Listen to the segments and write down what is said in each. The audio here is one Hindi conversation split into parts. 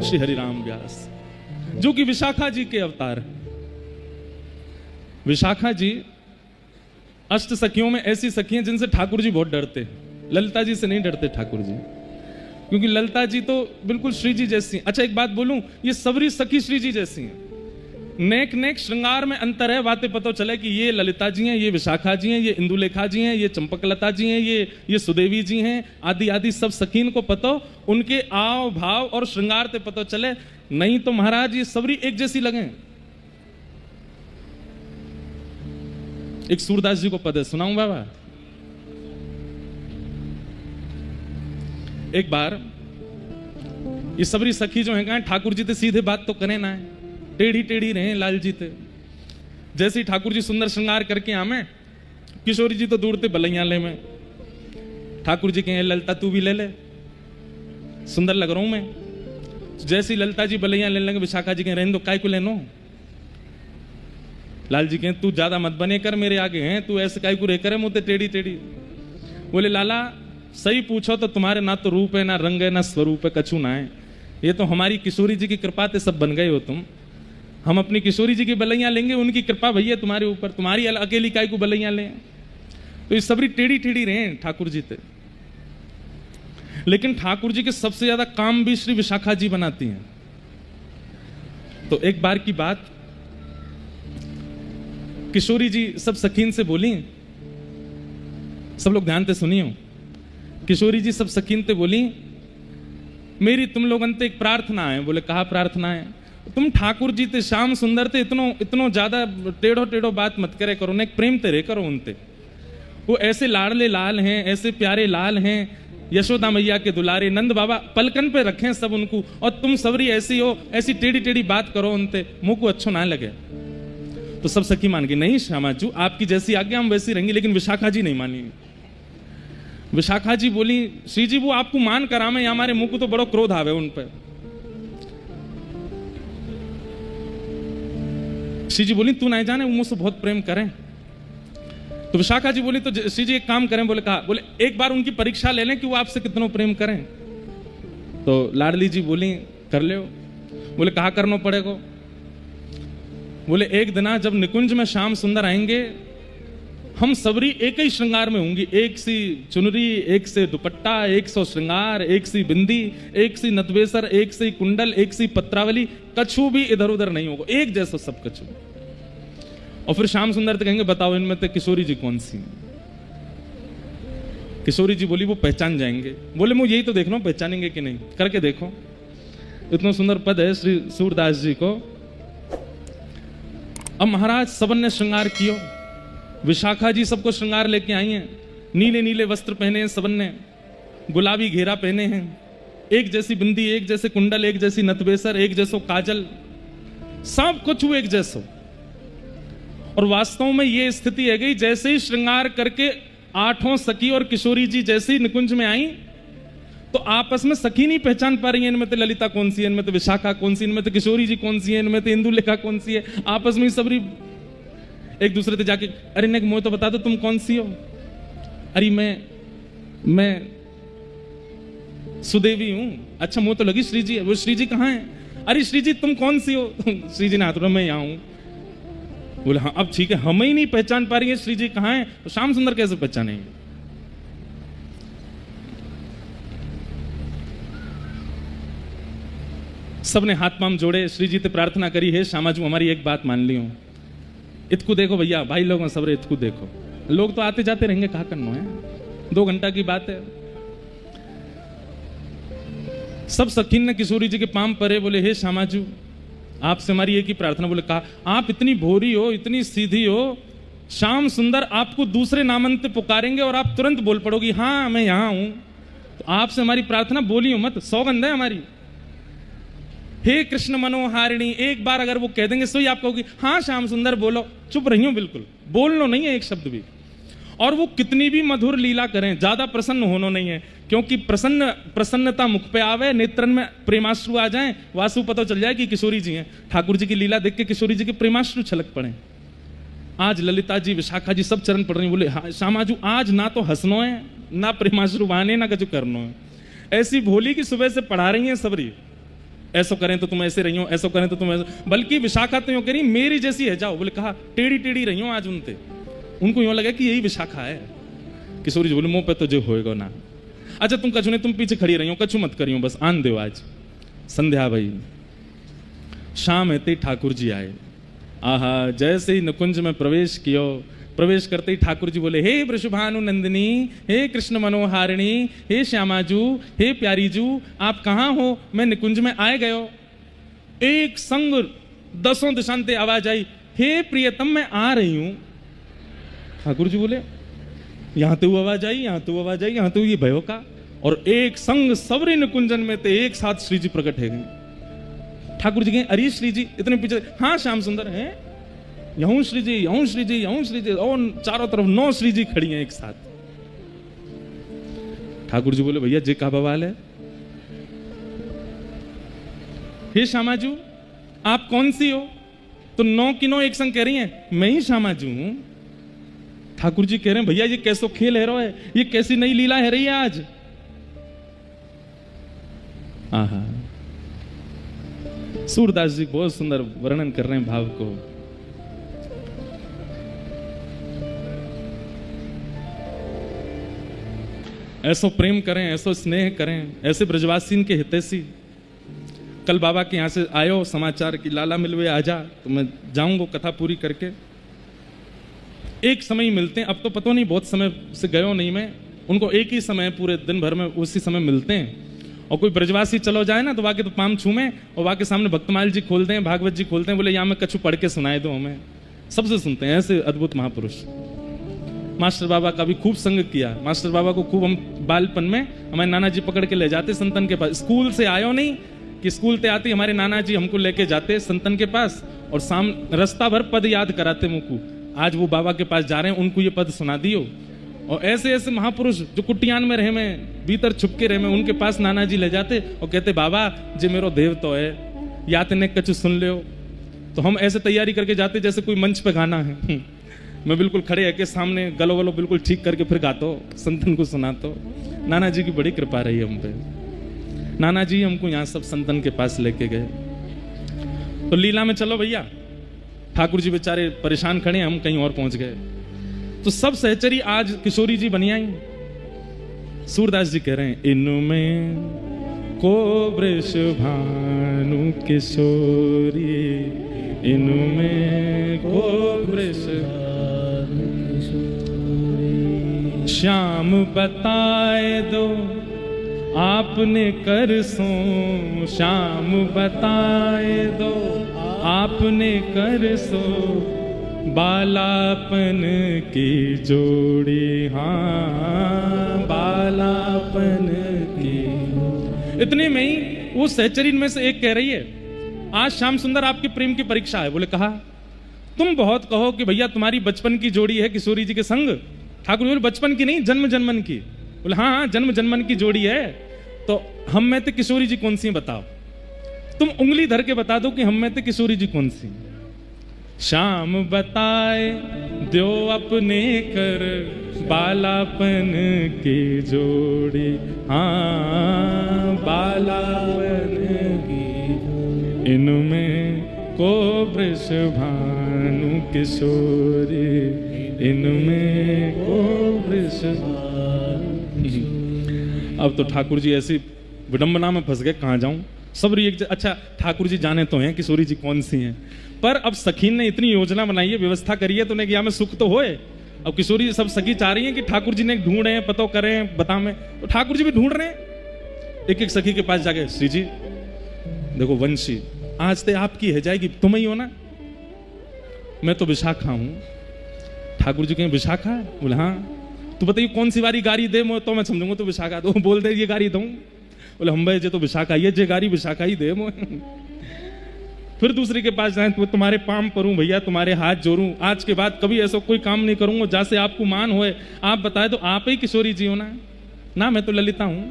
श्री हरिराम व्यास, जो कि विशाखा जी के अवतार। विशाखा जी अष्ट सखियों में ऐसी सखी हैं जिनसे ठाकुर जी बहुत डरते हैं। ललिता जी से नहीं डरते ठाकुर जी, क्योंकि ललिता जी तो बिल्कुल श्री जी जैसी हैं। अच्छा एक बात बोलूं, ये सबरी सखी श्री जी जैसी हैं। नेक नेक श्रृंगार में अंतर है, बातें पता चले कि ये ललिता जी हैं, ये विशाखा जी हैं, ये इंदुलेखा जी हैं, ये चंपकलता जी हैं, ये सुदेवी जी हैं, आदि आदि सब सखीन को पता, उनके आव भाव और श्रृंगार से पता चले। नहीं तो महाराज ये सबरी एक जैसी लगे। एक सूरदास जी को पद है, सुनाऊं बाबा। एक बार ये सबरी सखी जो है कहा ठाकुर जी से सीधे बात तो करें ना, टेढ़ी टेढ़ी रहे लाल जी थे। जैसे ही ठाकुर जी सुंदर श्रृंगार करके आमे, किशोरी जी तो दूर थे बलैया ले में। ठाकुर जी कहें ललिता तू भी ले ले, सुंदर लग रहा हूं मैं। जैसे ही ललिता जी बलैया लेने लगे, विशाखा जी कहें रहने दो, काय को लेनो। लाल जी कहें तू ज्यादा मत बने कर मेरे आगे हैं, तू ऐसे काय को रह कर मुझे टेढ़ी टेढ़ी। बोले लाला सही पूछो तो तुम्हारे ना तो रूप है, ना रंग है, ना स्वरूप है, कछु ना है। ये तो हमारी किशोरी जी की कृपा से सब बन गए हो तुम। हम अपनी किशोरी जी की बलैया लेंगे, उनकी कृपा भैया तुम्हारे ऊपर, तुम्हारी अकेली काय को बलैया लें। तो ये सबरी टेढ़ी टेढ़ी रहे ठाकुर जी थे। लेकिन ठाकुर जी के सबसे ज्यादा काम भी श्री विशाखा जी बनाती हैं। तो एक बार की बात, किशोरी जी सब सखीन से बोली, सब लोग ध्यान से सुनियो। किशोरी जी सब सखीन से बोली, मेरी तुम लोग अंत एक प्रार्थना है। बोले कहा प्रार्थना है? तुम ठाकुर जी थे श्याम सुंदर थे, इतनो ज्यादा टेढ़ो टेढ़ो बात मत करे करो, ने प्रेम तेरे करो उनते। वो ऐसे लाडले लाल हैं, ऐसे प्यारे लाल हैं, यशोदा मैया के दुलारे, नंद बाबा पलकन पे रखें सब उनको, और तुम सबरी ऐसी हो, ऐसी टेढ़ी टेढ़ी बात करो उनते, मुंह को अच्छो ना लगे। तो सब सखी मान गई, नहीं श्यामाजू आपकी जैसी आज्ञा हम वैसी रहेंगे। लेकिन विशाखा जी नहीं मानी। विशाखा जी बोली श्री जी वो आपको मान करामे, हमारे मुंह को तो बड़ो क्रोध आवे उन पर। श्री जी बोली तू नहीं जाने वो मुझसे बहुत प्रेम करें। तो विशाखा जी बोली तो श्री जी एक काम करें। बोले कहा? बोले एक बार उनकी परीक्षा ले लें कि वो आपसे कितना प्रेम करें। तो लाडली जी बोली कर ले। बोले कहा करना पड़ेगा? बोले एक दिन जब निकुंज में श्याम सुंदर आएंगे, हम सबरी एक ही श्रृंगार में होंगी, एक सी चुनरी, एक से दुपट्टा, एक सौ श्रृंगार, एक सी बिंदी, एक सी नतवेसर, एक सी कुंडल, एक सी पत्रावली, कछु भी इधर उधर नहीं होगा, एक जैसा सब कछु। और फिर श्याम सुंदर तो कहेंगे बताओ इनमें से किशोरी जी कौन सी? किशोरी जी बोली वो पहचान जाएंगे। बोले मैं यही तो देख रहा हूं पहचानेंगे कि नहीं, करके देखो। इतना सुंदर पद है श्री सूरदास जी को। अब महाराज सबन ने श्रृंगार किया, विशाखा जी सबको श्रृंगार लेके आई हैं। नीले नीले वस्त्र पहने हैं सबन ने, गुलाबी घेरा पहने हैं, एक जैसी बिंदी, एक जैसे कुंडल, एक जैसी नतवेसर, एक जैसो काजल, सब कुछ एक जैसो। और वास्तव में ये स्थिति है गई, जैसे ही श्रृंगार करके आठों सखी और किशोरी जी जैसे ही निकुंज में आई, तो आपस में सखी नहीं पहचान पा रही है, इनमें तो ललिता कौन सी है, इनमें तो विशाखा कौन सी, इनमें तो किशोरी जी कौन सी है, इनमें तो इंदुलेखा कौन सी है। आपस में सबरी एक दूसरे से जाके अरे ने मुझे तो बता दो तुम कौन सी हो। अरे मैं सुदेवी हूं। अच्छा मुझे तो लगी श्री जी है। वो श्री जी कहाँ है? अरे श्री जी तुम कौन सी हो? श्री जी ने हाथ मैं यहाँ हूं। बोले हाँ अब ठीक है, हम ही नहीं पहचान पा रही है श्री जी कहाँ है, तो श्याम सुंदर कैसे पहचानेंगे? सबने हाथ पाम जोड़े, श्री जी से प्रार्थना करी है श्यामाजू हमारी एक बात मान ली हूं, इतकू देखो भैया, भाई लोग सबरे इतकू देखो। लोग तो आते जाते रहेंगे, कहा करना है, 2 घंटा की बात है। सब सखीन ने किशोरी जी के पाम परे, बोले हे श्यामाजू आपसे हमारी एक ही प्रार्थना। बोले कहा? आप इतनी भोरी हो, इतनी सीधी हो, श्याम सुंदर आपको दूसरे नामन से पुकारेंगे और आप तुरंत बोल पड़ोगी हाँ मैं यहां हूं। तो आपसे हमारी प्रार्थना बोलियो मत, सौगंध है हमारी। हे कृष्ण मनोहारिणी, एक बार अगर वो कह देंगे सो ही आप कहोगी हाँ श्याम सुंदर बोलो, चुप रही हो, बिल्कुल बोलना नहीं है एक शब्द भी। और वो कितनी भी मधुर लीला करें, ज्यादा प्रसन्न होना नहीं है, क्योंकि प्रसन्नता मुख पे आवे, नेत्रन में प्रेमाश्रु आ जाएं, वासु पता चल जाए कि किशोरी जी हैं। ठाकुर जी की लीला देख के किशोरी जी के प्रेमाश्रु छलक पड़े। आज ललिता जी, विशाखा जी सब चरण पड़ रही। बोले हाँ श्यामाजू आज ना तो हंसनो है, ना प्रेमाश्रु बहाने, ना कछु करनो है। ऐसी भोली की सुबह से पढ़ा रही है सबरी। ऐसो करें तो तुम ऐसे रही हो, ऐसो करें तो तुम ऐसे, बल्कि विशाखा तो यूं कह रही मेरी जैसी है जाओ। बोले कहा टेढ़ी टेढ़ी रही हो आज उनते, उनको यूं लगा कि यही विशाखा है। किशोरी जी बोले मुंह पे तो जो होएगा ना। अच्छा तुम कछु नहीं, तुम पीछे खड़ी रही हो, कछु मत करियो, बस आन दो। आज संध्या भई, शाम हेते ठाकुर जी आए। आहा, जैसे ही निकुंज में प्रवेश कियो, प्रवेश करते ही ठाकुर जी बोले, हे वृषभानु नंदिनी, हे कृष्ण मनोहारिणी, हे श्यामाजू, हे प्यारीजू, आप कहाँ हो? मैं निकुंज में आए गयो। एक संग दसों दिशांते आवाज आई, हे प्रियतम मैं आ रही हूं। ठाकुर जी बोले यहां तो आवाज आई, यहां तो आवाज आई, यहां तो ये भयो का, और एक संग सबरे निकुंजन में थे एक साथ श्री जी प्रकट है गए। ठाकुर जी कहे अरे श्री जी इतने पीछे, हाँ श्याम सुंदर है, यहूं श्री जी, यहूं श्री जी, यहूं श्री जी, और चारों तरफ 9 श्री जी खड़ी हैं एक साथ। ठाकुर जी बोले भैया जे का बवाल है? हे श्यामाजू आप कौन सी हो? तो 9 की 9 एक संग कह रही हैं मैं ही श्यामाजू हूं। ठाकुर जी कह रहे हैं भैया ये कैसो खेल है रो है, ये कैसी नई लीला है रही है आज। आहा, सूरदास जी बहुत सुंदर वर्णन कर रहे हैं भाव को। ऐसो प्रेम करें, ऐसो स्नेह करें, ऐसे ब्रजवासीन के हितैषी। कल बाबा के यहाँ से आयो समाचार कि लाला मिलवे आजा, तो मैं जाऊंगा कथा पूरी करके। एक समय ही मिलते हैं, अब तो पता नहीं बहुत समय से गयो नहीं मैं, उनको एक ही समय पूरे दिन भर में उसी समय मिलते हैं। और कोई ब्रजवासी चलो जाए ना तो वाके तो पाम छूमे और वाके सामने भक्तमाल जी खोलते हैं, भागवत जी खोलते हैं, बोले यहाँ में कछु पढ़ के सुनाए दो हमें। सबसे सुनते हैं ऐसे अद्भुत महापुरुष। मास्टर बाबा का भी खूब संग किया। मास्टर बाबा को खूब हम बालपन में हमारे नाना जी पकड़ के ले जाते संतन के पास। स्कूल से आयो नहीं कि स्कूल ते आते हमारे नाना जी हमको लेके जाते संतन के पास और रास्ता भर पद याद कराते मुझको। आज वो बाबा के पास जा रहे हैं, उनको ये पद सुना दियो। और ऐसे ऐसे महापुरुष जो कुटियान में रहे में, भीतर छुपके रहे में, उनके पास नाना जी ले जाते और कहते बाबा जे मेरो देव तो है, या तेने कछु सुन लियो। तो हम ऐसे तैयारी करके जाते जैसे कोई मंच पे गाना है। मैं बिल्कुल खड़े है के सामने गलो वलो बिल्कुल ठीक करके फिर गातो, संतन को सुनातो। नाना जी की बड़ी कृपा रही हम पे। नाना जी हमको यहाँ सब संतन के पास लेके गए। तो लीला में चलो भैया, ठाकुर जी बेचारे परेशान खड़े, हम कहीं और पहुंच गए। तो सब सहचरी आज किशोरी जी बनी आई। सूरदास जी कह रहे हैं इनमें को वृषभानु किशोरी, इनमें को वृषभानु किशोरी, श्याम बताए दो आपने कर सो, श्याम बताए दो आपने कर सो, बालापन की जोड़ी, हाँ बालापन की। इतने में ही वो सहचरीन में से एक कह रही है आज श्याम सुंदर आपके प्रेम की परीक्षा है। बोले कहा तुम बहुत कहो कि भैया तुम्हारी बचपन की जोड़ी है किशोरी जी के संग। ठाकुर बोले बचपन की नहीं जन्म जन्मन की। बोले हाँ हाँ जन्म जन्मन की जोड़ी है। तो हम में तो किशोरी जी कौन सी बताओ, तुम उंगली धर के बता दो कि हम में तो किशोरी जी कौन सी। श्याम बताए दो अपने कर, बालापन की जोड़ी, हाँ बालापन की, इनमें को वृषभानु किशोरी, इनमें को वृषभानु। अब तो ठाकुर जी ऐसी विडंबना में फंस गए, कहाँ जाऊं। सब अच्छा ठाकुर जी जाने तो हैं किशोरी जी कौन सी हैं, पर अब सखीन ने इतनी योजना बनाई है, व्यवस्था करी है, तो उन्हें किया में सुख तो होए। अब किशोरी सब सखी चाह रही हैं कि ठाकुर जी ने ढूंढे पतो करें बता में, तो ठाकुर जी भी ढूंढ रहे हैं। एक एक सखी के पास जाके श्री जी देखो वंशी आज ते आपकी है जाएगी, तुम ही हो ना। मैं तो विशाखा हूं। ठाकुर जी कहें विशाखा है? बोले हाँ। तो बताइए कौन सी वाली गाड़ी दे तो मैं समझूंगा तो विशाखा। तो बोल दे ये गाड़ी दूं। बोले हम भाई जे तो विशाखा ये जे गाड़ी विशाखा ही दे मो। फिर दूसरे के पास जाए तो तुम्हारे पाम परूं भैया, तुम्हारे हाथ जोड़ूं, आज के बाद कभी ऐसा कोई काम नहीं करूंगा जैसे आपको मान होए। आप बताए तो आप ही किशोरी जी हो ना मैं तो ललिता हूं।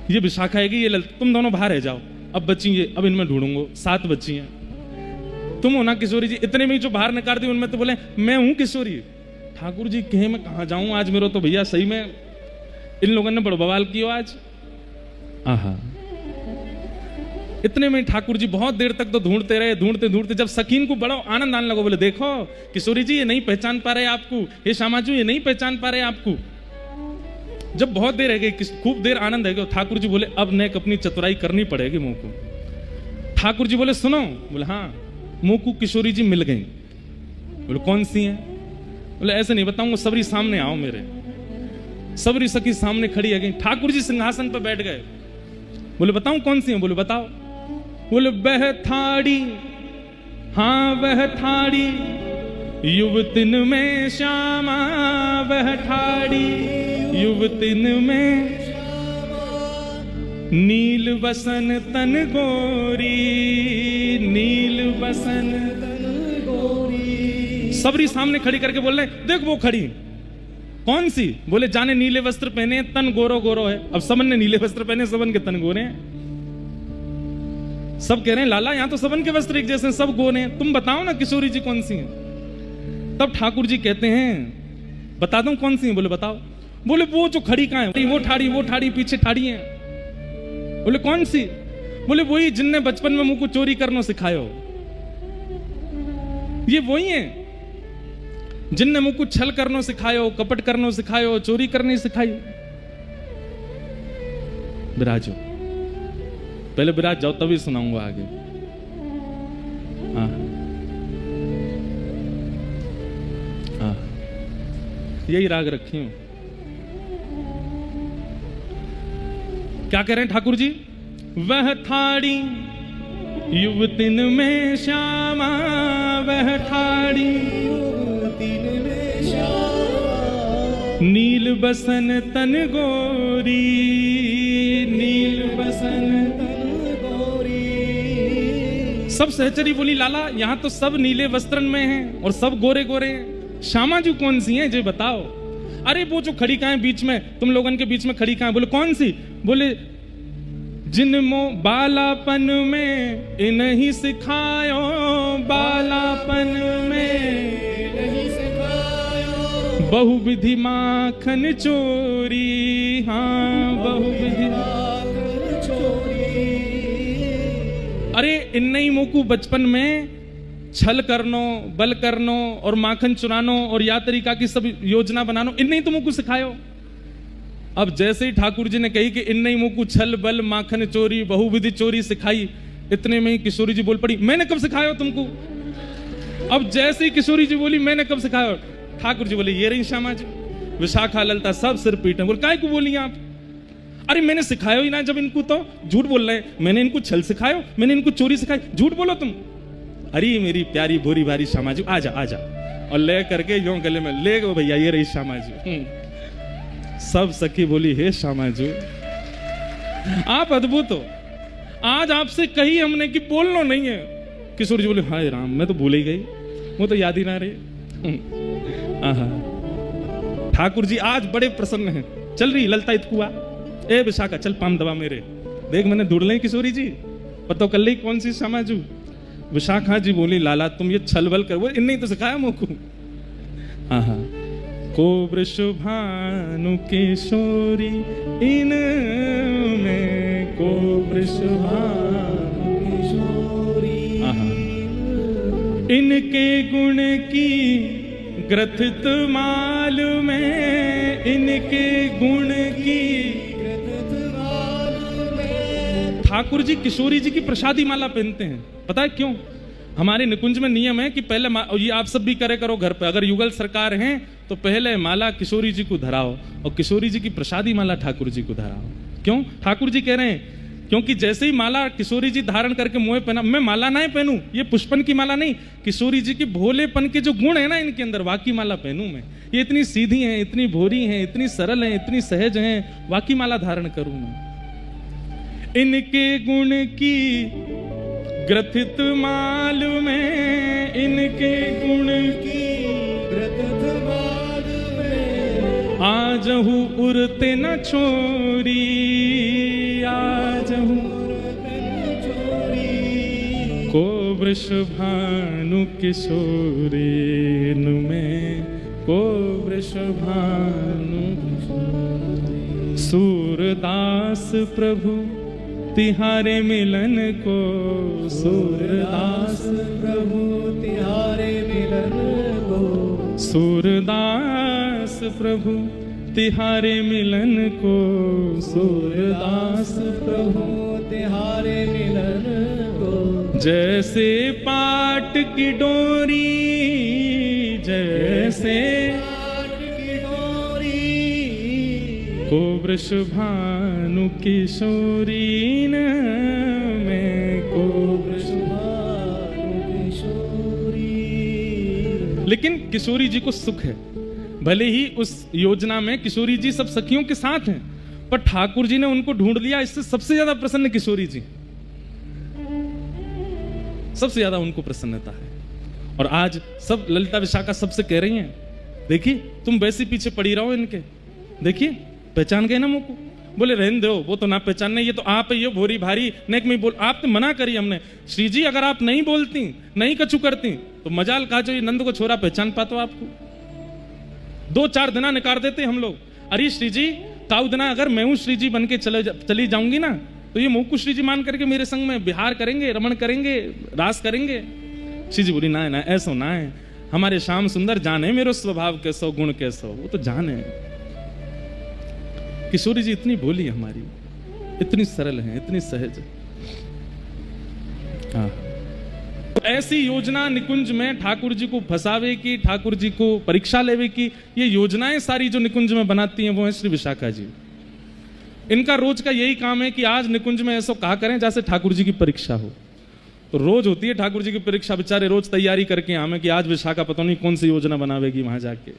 ये विशाखा है कि ये ललिता, तुम दोनों बाहर रह जाओ। अब बची ये, अब इनमें ढूंढूंगा, 7 बच्ची हैं। तुम हो ना किशोरी जी। इतने में जो बाहर निकाल दी उनमें तो बोले मैं हूं किशोरी। ठाकुर जी कहे मैं कहां जाऊं आज, मेरे तो भैया सही में इन लोगों ने बड़ो बवाल किया आज। आहा इतने में ठाकुर जी बहुत देर तक तो ढूंढते रहे, ढूंढते ढूंढते जब सकीन को बड़ा आनंद आने लगा, बोले देखो किशोरी जी ये नहीं पहचान पा रहे आपको, हे श्यामाजू ये नहीं पहचान पा रहे आपको। जब बहुत देर रह गई, खूब देर आनंद है, ठाकुर जी बोले अब नेक अपनी चतुराई करनी पड़ेगी मुंह को। ठाकुर जी बोले सुनो, बोले हाँ। मुंह को किशोरी जी मिल गई, बोले कौन सी है? बोले ऐसे नहीं बताऊंगा, सबरी सामने आओ मेरे। सबरी सखी सामने खड़ी है गई, ठाकुर जी सिंहासन पर बैठ गए। बोले बताऊं कौन सी है? बोले बताओ। बोले वह थाड़ी, हाँ वह थाड़ी युवतिन में श्यामा, वह ठाड़ी युवतिन में नील बसन तन गोरी, नील बसन तन गोरी। सबरी सामने खड़ी करके बोल रहे देख वो खड़ी, कौन सी? बोले जाने नीले वस्त्र पहने, तन गोरो गोरो है। अब सबन ने नीले वस्त्र पहने, सबन के तन गोरे हैं। सब कह रहे हैं लाला यहां तो सबन के वस्त्र एक जैसे हैं, सब गोरे हैं, तुम बताओ ना किशोरी जी कौन सी है? तब ठाकुर जी कहते हैं बता दूं कौन सी है? बोले बताओ। बोले वो जो खड़ी कहां है? वो ठाड़ी पीछे ठाड़ी है। बोले कौन सी? बोले वही जिनने बचपन में मुंह को चोरी करना सिखायो। ये वही है जिनने मुंह को छल करना सिखायो, कपट करना सिखायो, चोरी करनी सिखाई। विराजो, पहले विराज जाओ तभी सुनाऊंगा आगे। हाँ हाँ यही राग रखी हूं। क्या कह रहे हैं ठाकुर जी? वह थाड़ी युवतिन में श्यामा, वह ठाड़ी युवतिन में श्यामा, नील बसन तन गोरी, नील बसन तन गोरी। सब सहचरी बोली लाला यहां तो सब नीले वस्त्रन में हैं और सब गोरे गोरे हैं, श्यामा जी कौन सी हैं? जो बताओ। अरे वो जो खड़ी कहां है बीच में, तुम लोगन के बीच में खड़ी कहां है? बोले कौन सी? बोले जिनमो बालापन में इन्हीं सिखायो, बालापन में इन्हीं सिखायो, बहुविधि माखन चोरी, हाँ बहुविधि माखन चोरी। अरे इन्हीं मुंह को बचपन में छल करनो, बल करनो और माखन चुरानो और या तरीका की सब योजना बनानो, इन्हीं तो मुंह को सिखायो। अब जैसे ही ठाकुर जी ने कही कि इन्हीं मुंह को छल बल माखन चोरी बहुविधि चोरी सिखाई, इतने में ही किशोरी जी बोल पड़ी मैंने कब सिखाया तुमको? अब जैसे ही किशोरी जी बोली मैंने कब सिखाया, ठाकुर जी बोले ये रही श्यामा जी। विशाखा ललता सब सिर पीटे, बोल काय को बोली आप? अरे मैंने सिखाया ही ना, जब इनको तो झूठ बोल रहे हैं, मैंने इनको छल सिखायो, मैंने इनको चोरी सिखाई, झूठ बोलो तुम। अरे मेरी प्यारी भोरी भारी श्यामा जी आजा आजा, और ले करके यूं गले में ले गो भैया ये रही श्यामा जी। सब सखी बोली हे श्यामाजू आप अद्भुत हो, आज आपसे कही हमने कि बोलना नहीं है। किशोर जी बोले हाय राम मैं तो भूल ही गई, वो तो याद ही ना रहे। ठाकुर जी आज बड़े प्रसन्न हैं। चल रही ललता इतकुआ, ए विशाखा चल पाम दबा मेरे, देख मैंने ढूंढ ली किशोरी जी, पता कर ली कौन सी श्यामाजू। विशाखा जी बोली लाला तुम ये छल बल कर, वो इन्हें तो सिखाया मुझको। को वृषभानु किशोरी इन में, को वृषभानु किशोरी, इनके गुण की ग्रथित माल में, इनके गुण की ग्रथित माल में। ठाकुर जी किशोरी जी की प्रसादी माला पहनते हैं, पता है क्यों? हमारे निकुंज में नियम है कि पहले ये आप सब भी करे करो घर पे, अगर युगल सरकार हैं तो पहले माला किशोरी जी को धराओ और किशोरी जी की प्रसादी माला ठाकुर जी को धराओ। क्यों? ठाकुर जी कह रहे हैं क्योंकि जैसे ही माला किशोरी जी धारण करके मुंह पहना, मैं माला ना पहनूं, ये पुष्पन की माला नहीं, किशोरी जी के भोलेपन के जो गुण है ना इनके अंदर, वाकी माला पहनूं मैं। ये इतनी सीधी हैं, इतनी भोरी हैं, इतनी सरल हैं, इतनी सहज हैं, वाकी माला धारण करूं मैं। इनके गुण की ग्रथित माल में, इनके गुण की ग्रथित माल में, आजहु उरते न छोरी, आजहु उरते न छोरी, को वृषभानु किशोरी में, को वृषभानु। सूरदास प्रभु तिहारे मिलन को सूरदास प्रभु तिहारे मिलन को सूरदास प्रभु तिहारे मिलन को सूरदास प्रभु तिहारे मिलन को जैसे पाट की डोरी जैसे पाट की डोरी को वृषभानु किशोरी न मैं को वृषभानु किशोरी। लेकिन किशोरी जी को सुख है, भले ही उस योजना में किशोरी जी सब सखियों के साथ हैं, पर ठाकुर जी ने उनको ढूंढ लिया। इससे सबसे ज्यादा प्रसन्न किशोरी जी, सबसे ज्यादा उनको प्रसन्नता है। और आज सब ललिता विशाखा सबसे कह रही हैं, देखिए तुम वैसे पीछे पड़ी रहो इनके, देखिए पहचान गए ना मुंह को। बोले रहने दो, वो तो ना पहचानने, ये तो आप ही हो भोरी भारी नेक में बोल। आप तो मना करी हमने, श्री जी अगर आप नहीं बोलती नहीं कछु करती तो मजाल कहा जो ये नंद को छोरा पहचान पातो आपको। 2-4 दिना निकाल देते हम लोग। अरे श्री जी काउ दिना अगर मैं हूं श्री जी बन के चली जाऊंगी ना, तो ये मुंह को श्री जी मान करके मेरे संग में विहार करेंगे, रमण करेंगे, रास करेंगे। श्री जी बोली ना है ना, ऐसो ना है, हमारे श्याम सुंदर जाने मेरो स्वभाव कैसो गुण कैसो, वो तो जाने। किशोरी जी इतनी भोली हमारी, इतनी सरल है, इतनी सहज है। तो ऐसी योजना निकुंज में ठाकुर जी को फंसावे की, ठाकुर जी को परीक्षा लेवे की, ये योजनाएं सारी जो निकुंज में बनाती हैं वो है श्री विशाखा जी। इनका रोज का यही काम है कि आज निकुंज में ऐसा कहा करें जैसे ठाकुर जी की परीक्षा हो। तो रोज होती है ठाकुर जी की परीक्षा, बेचारे रोज तैयारी करके आमे कि आज विशाखा पता नहीं कौन सी योजना बनावेगी वहां जाके।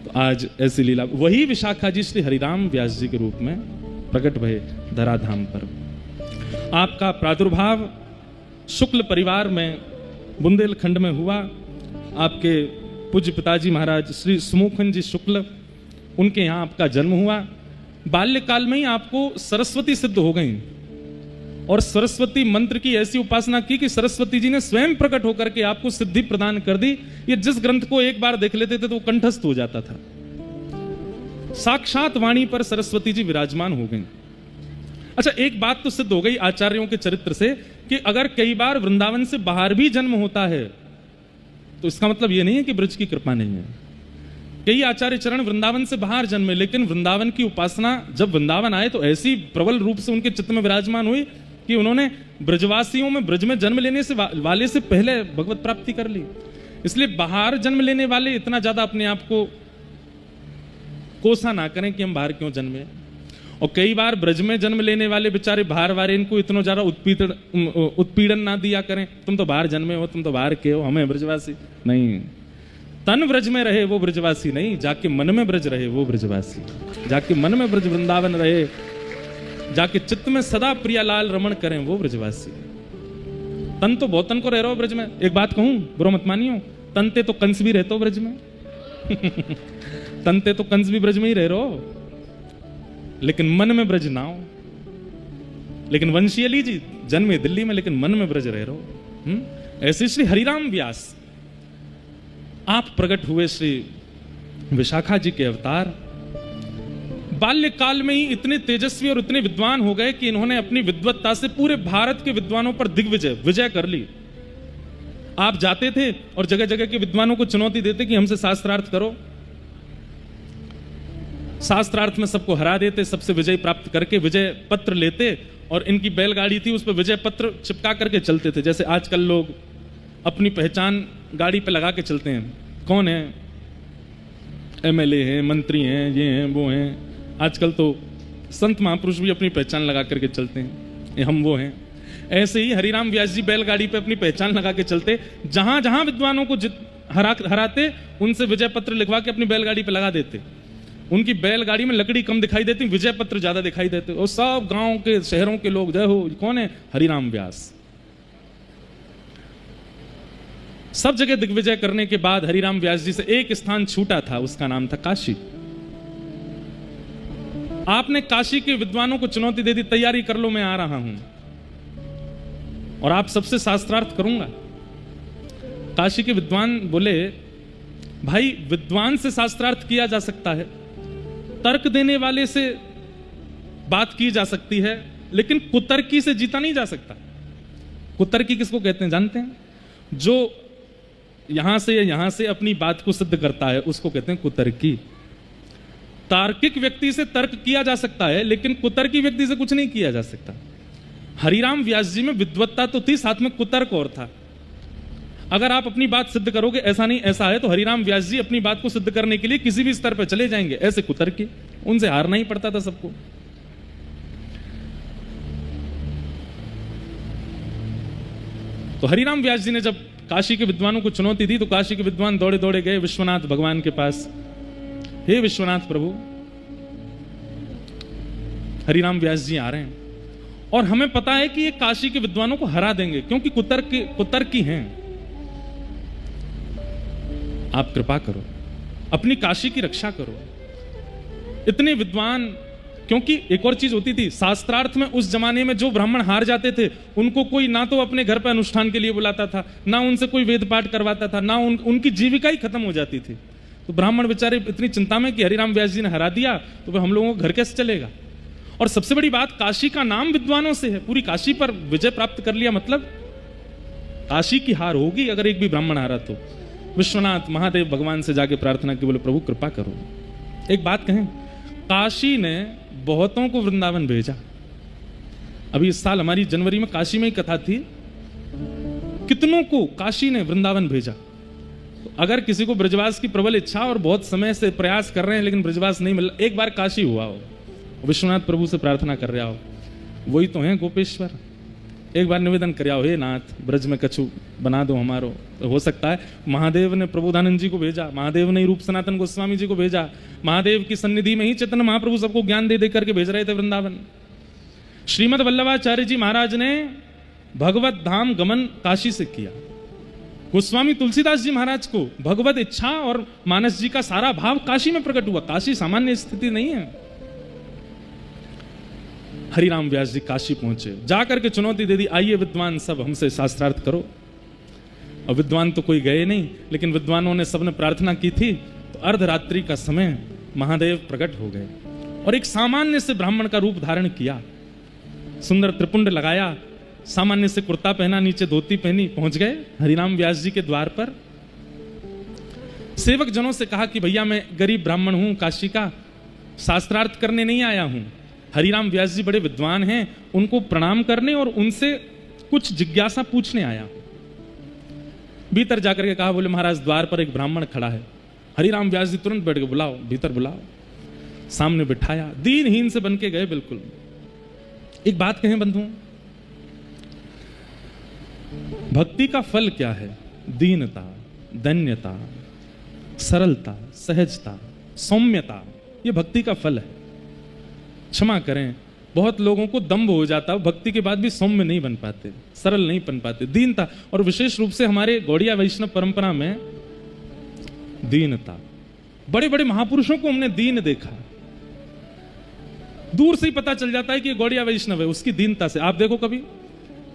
तो आज ऐसी लीला, वही विशाखा जी श्री हरिराम व्यास जी के रूप में प्रकट भये धराधाम पर। आपका प्रादुर्भाव शुक्ल परिवार में बुंदेलखंड में हुआ। आपके पूज्य पिताजी महाराज श्री सुमुखन जी शुक्ल, उनके यहाँ आपका जन्म हुआ। बाल्यकाल में ही आपको सरस्वती सिद्ध हो गई और सरस्वती मंत्र की ऐसी उपासना की कि सरस्वती जी ने स्वयं प्रकट होकर के आपको सिद्धि प्रदान कर दी। ये जिस ग्रंथ को एक बार देख लेते थे तो वो कंठस्थ हो जाता था। साक्षात वाणी पर सरस्वती जी विराजमान हो गई। अच्छा, एक बात तो सिद्ध हो गई आचार्यों के चरित्र से कि अगर कई बार वृंदावन से बाहर भी जन्म होता है तो इसका मतलब यह नहीं है कि ब्रज की कृपा नहीं है। कई आचार्य चरण वृंदावन से बाहर जन्मे, लेकिन वृंदावन की उपासना जब वृंदावन आए तो ऐसी प्रबल रूप से उनके चित्त में विराजमान हुई कि उन्होंने ब्रजवासियों में ब्रज में जन्म लेने से वाले से पहले भगवत प्राप्ति कर ली। इसलिए बाहर जन्म लेने वाले इतना ज्यादा अपने आप को कोसा ना करें कि हम बाहर क्यों जन्मे। और कई बार ब्रज में जन्म लेने वाले बेचारे बाहर वाले इनको इतना ज्यादा उत्पीड़न ना दिया करें, तुम तो बाहर जन्मे हो, तुम तो बाहर के हो, हमें ब्रजवासी नहीं। तन ब्रज में रहे वो ब्रजवासी नहीं, जाके मन में ब्रज रहे वो ब्रजवासी। जाके मन में ब्रज वृंदावन रहे, जाके चित्त में सदा प्रियालाल रमण करें वो ब्रजवासी। तन तो बहुत तन को रह रहे हो ब्रज में। एक बात कहूं, बुरा मत मानियो, तनते तो कंस भी रहते हो ब्रज में। तनते तो कंस भी ब्रज में ही रह रहे हो, लेकिन मन में ब्रज ना हो। लेकिन वंशीयली जी जन्मे दिल्ली में, लेकिन मन में ब्रज रह रहे हो। ऐसे श्री हरिराम व्यास आप प्रकट हुए श्री विशाखा जी के अवतार। बाल्यकाल में ही इतने तेजस्वी और इतने विद्वान हो गए कि इन्होंने अपनी विद्वत्ता से पूरे भारत के विद्वानों पर विजय कर ली। आप जाते थे और जगह जगह के विद्वानों को चुनौती देते कि हमसे शास्त्रार्थ करो। शास्त्रार्थ में सबको हरा देते, सबसे विजय प्राप्त करके विजय पत्र लेते और इनकी बैलगाड़ी थी उस पर विजय पत्र चिपका करके चलते थे। जैसे आजकल लोग अपनी पहचान गाड़ी पे लगा के चलते हैं, कौन है, एमएलए हैं, मंत्री हैं, ये हैं, वो हैं। आजकल तो संत महापुरुष भी अपनी पहचान लगा करके चलते हैं, हम वो हैं। ऐसे ही हरिराम व्यास जी बैलगाड़ी पे अपनी पहचान लगा के चलते, जहां जहां विद्वानों को हराते उनसे विजय पत्र लिखवा के अपनी बैलगाड़ी पे लगा देते। उनकी बैलगाड़ी में लकड़ी कम दिखाई देती, विजय पत्र ज्यादा दिखाई देते, और सब गांव के शहरों के लोग जय हो, कौन है, हरिराम व्यास। सब जगह दिग्विजय करने के बाद हरिराम व्यास जी से एक स्थान छूटा था, उसका नाम था काशी। आपने काशी के विद्वानों को चुनौती दे दी, तैयारी कर लो, मैं आ रहा हूं और आप सबसे शास्त्रार्थ करूंगा। काशी के विद्वान बोले, भाई विद्वान से शास्त्रार्थ किया जा सकता है, तर्क देने वाले से बात की जा सकती है, लेकिन कुतर्की से जीता नहीं जा सकता। कुतर्की किसको कहते हैं जानते हैं? जो यहां से या यहां से अपनी बात को सिद्ध करता है उसको कहते हैं कुतर्की। तार्किक व्यक्ति से तर्क किया जा सकता है, लेकिन कुतर्की व्यक्ति से कुछ नहीं किया जा सकता। हरिराम व्यास जी में विद्वत्ता तो थी, साथ में कुतर्क और था। अगर आप अपनी बात सिद्ध करोगे ऐसा नहीं ऐसा है, तो हरिराम व्यास जी अपनी बात को सिद्ध करने के लिए किसी भी स्तर पर चले जाएंगे। ऐसे कुतर्की, उनसे हारना ही पड़ता था सबको। तो हरिराम व्यास जी ने जब काशी के विद्वानों को चुनौती दी तो काशी के विद्वान दौड़े दौड़े गए विश्वनाथ भगवान के पास। हे विश्वनाथ प्रभु, हरिराम व्यास जी आ रहे हैं और हमें पता है कि ये काशी के विद्वानों को हरा देंगे क्योंकि कुतर्की हैं। आप कृपा करो, अपनी काशी की रक्षा करो। इतने विद्वान, क्योंकि एक और चीज होती थी शास्त्रार्थ में, उस जमाने में जो ब्राह्मण हार जाते थे उनको कोई ना तो अपने घर पर अनुष्ठान के लिए बुलाता था, ना उनसे कोई वेद पाठ करवाता था, ना उनकी जीविका ही खत्म हो जाती थी। तो ब्राह्मण बेचारे इतनी चिंता में कि हरिराम व्यास जी ने हरा दिया तो फिर हम लोगों को घर कैसे चलेगा। और सबसे बड़ी बात, काशी का नाम विद्वानों से है, पूरी काशी पर विजय प्राप्त कर लिया, मतलब काशी की हार होगी अगर एक भी ब्राह्मण हारा तो। विश्वनाथ महादेव भगवान से जाके प्रार्थना की, बोले प्रभु कृपा करो। एक बात कहें, काशी ने बहुतों को वृंदावन भेजा। अभी इस साल हमारी जनवरी में काशी में ही कथा थी, कितनों को काशी ने वृंदावन भेजा। तो अगर किसी को ब्रजवास की प्रबल इच्छा और बहुत समय से प्रयास कर रहे हैं लेकिन ब्रजवास नहीं मिला, एक बार काशी हुआ हो, विश्वनाथ प्रभु से प्रार्थना कर रहा हो, वही तो है गोपेश्वर, एक बार निवेदन कर आओ, हे नाथ ब्रज में कछु बना दो हमारो। तो हो सकता है महादेव ने प्रबोधानंद जी को भेजा, महादेव ने रूप सनातन गोस्वामी जी को भेजा, महादेव की सन्निधि में ही चैतन्य महाप्रभु सबको ज्ञान दे दे करके भेज रहे थे वृंदावन। श्रीमद वल्लभाचार्य जी महाराज ने भगवत धाम गमन काशी से किया। गोस्वामी तुलसीदास जी महाराज को भगवत इच्छा और मानस जी का सारा भाव काशी में प्रकट हुआ। काशी सामान्य स्थिति नहीं है। हरिराम व्यास जी काशी पहुंचे, जाकर के चुनौती दे दी, आइए विद्वान सब हमसे शास्त्रार्थ करो। और विद्वान तो कोई गए नहीं, लेकिन विद्वानों ने सबने प्रार्थना की थी। तो अर्धरात्रि का समय महादेव प्रकट हो गए और एक सामान्य से ब्राह्मण का रूप धारण किया, सुंदर त्रिपुंड लगाया, सामान्य से कुर्ता पहना, नीचे धोती पहनी, पहुंच गए हरिराम व्यास जी के द्वार पर। सेवक जनों से कहा कि भैया मैं गरीब ब्राह्मण हूं, काशी का, शास्त्रार्थ करने नहीं आया हूं। हरिराम व्यास जी बड़े विद्वान हैं, उनको प्रणाम करने और उनसे कुछ जिज्ञासा पूछने आया। भीतर जाकर के कहा, बोले महाराज द्वार पर एक ब्राह्मण खड़ा है। हरिराम व्यास जी तुरंत बैठ के, बुलाओ भीतर बुलाओ। सामने बिठाया, दीनहीन से बन के गए बिल्कुल। एक बात कहें बंधुओं, भक्ति का फल क्या है? दीनता, दन्यता, सरलता, सहजता, सौम्यता, ये भक्ति का फल है। क्षमा करें, बहुत लोगों को दंभ हो जाता है, भक्ति के बाद भी सौम्य नहीं बन पाते, सरल नहीं बन पाते। दीनता, और विशेष रूप से हमारे गौड़िया वैष्णव परंपरा में दीनता, बड़े बड़े महापुरुषों को हमने दीन देखा। दूर से ही पता चल जाता है कि गौड़िया वैष्णव है, उसकी दीनता से। आप देखो कभी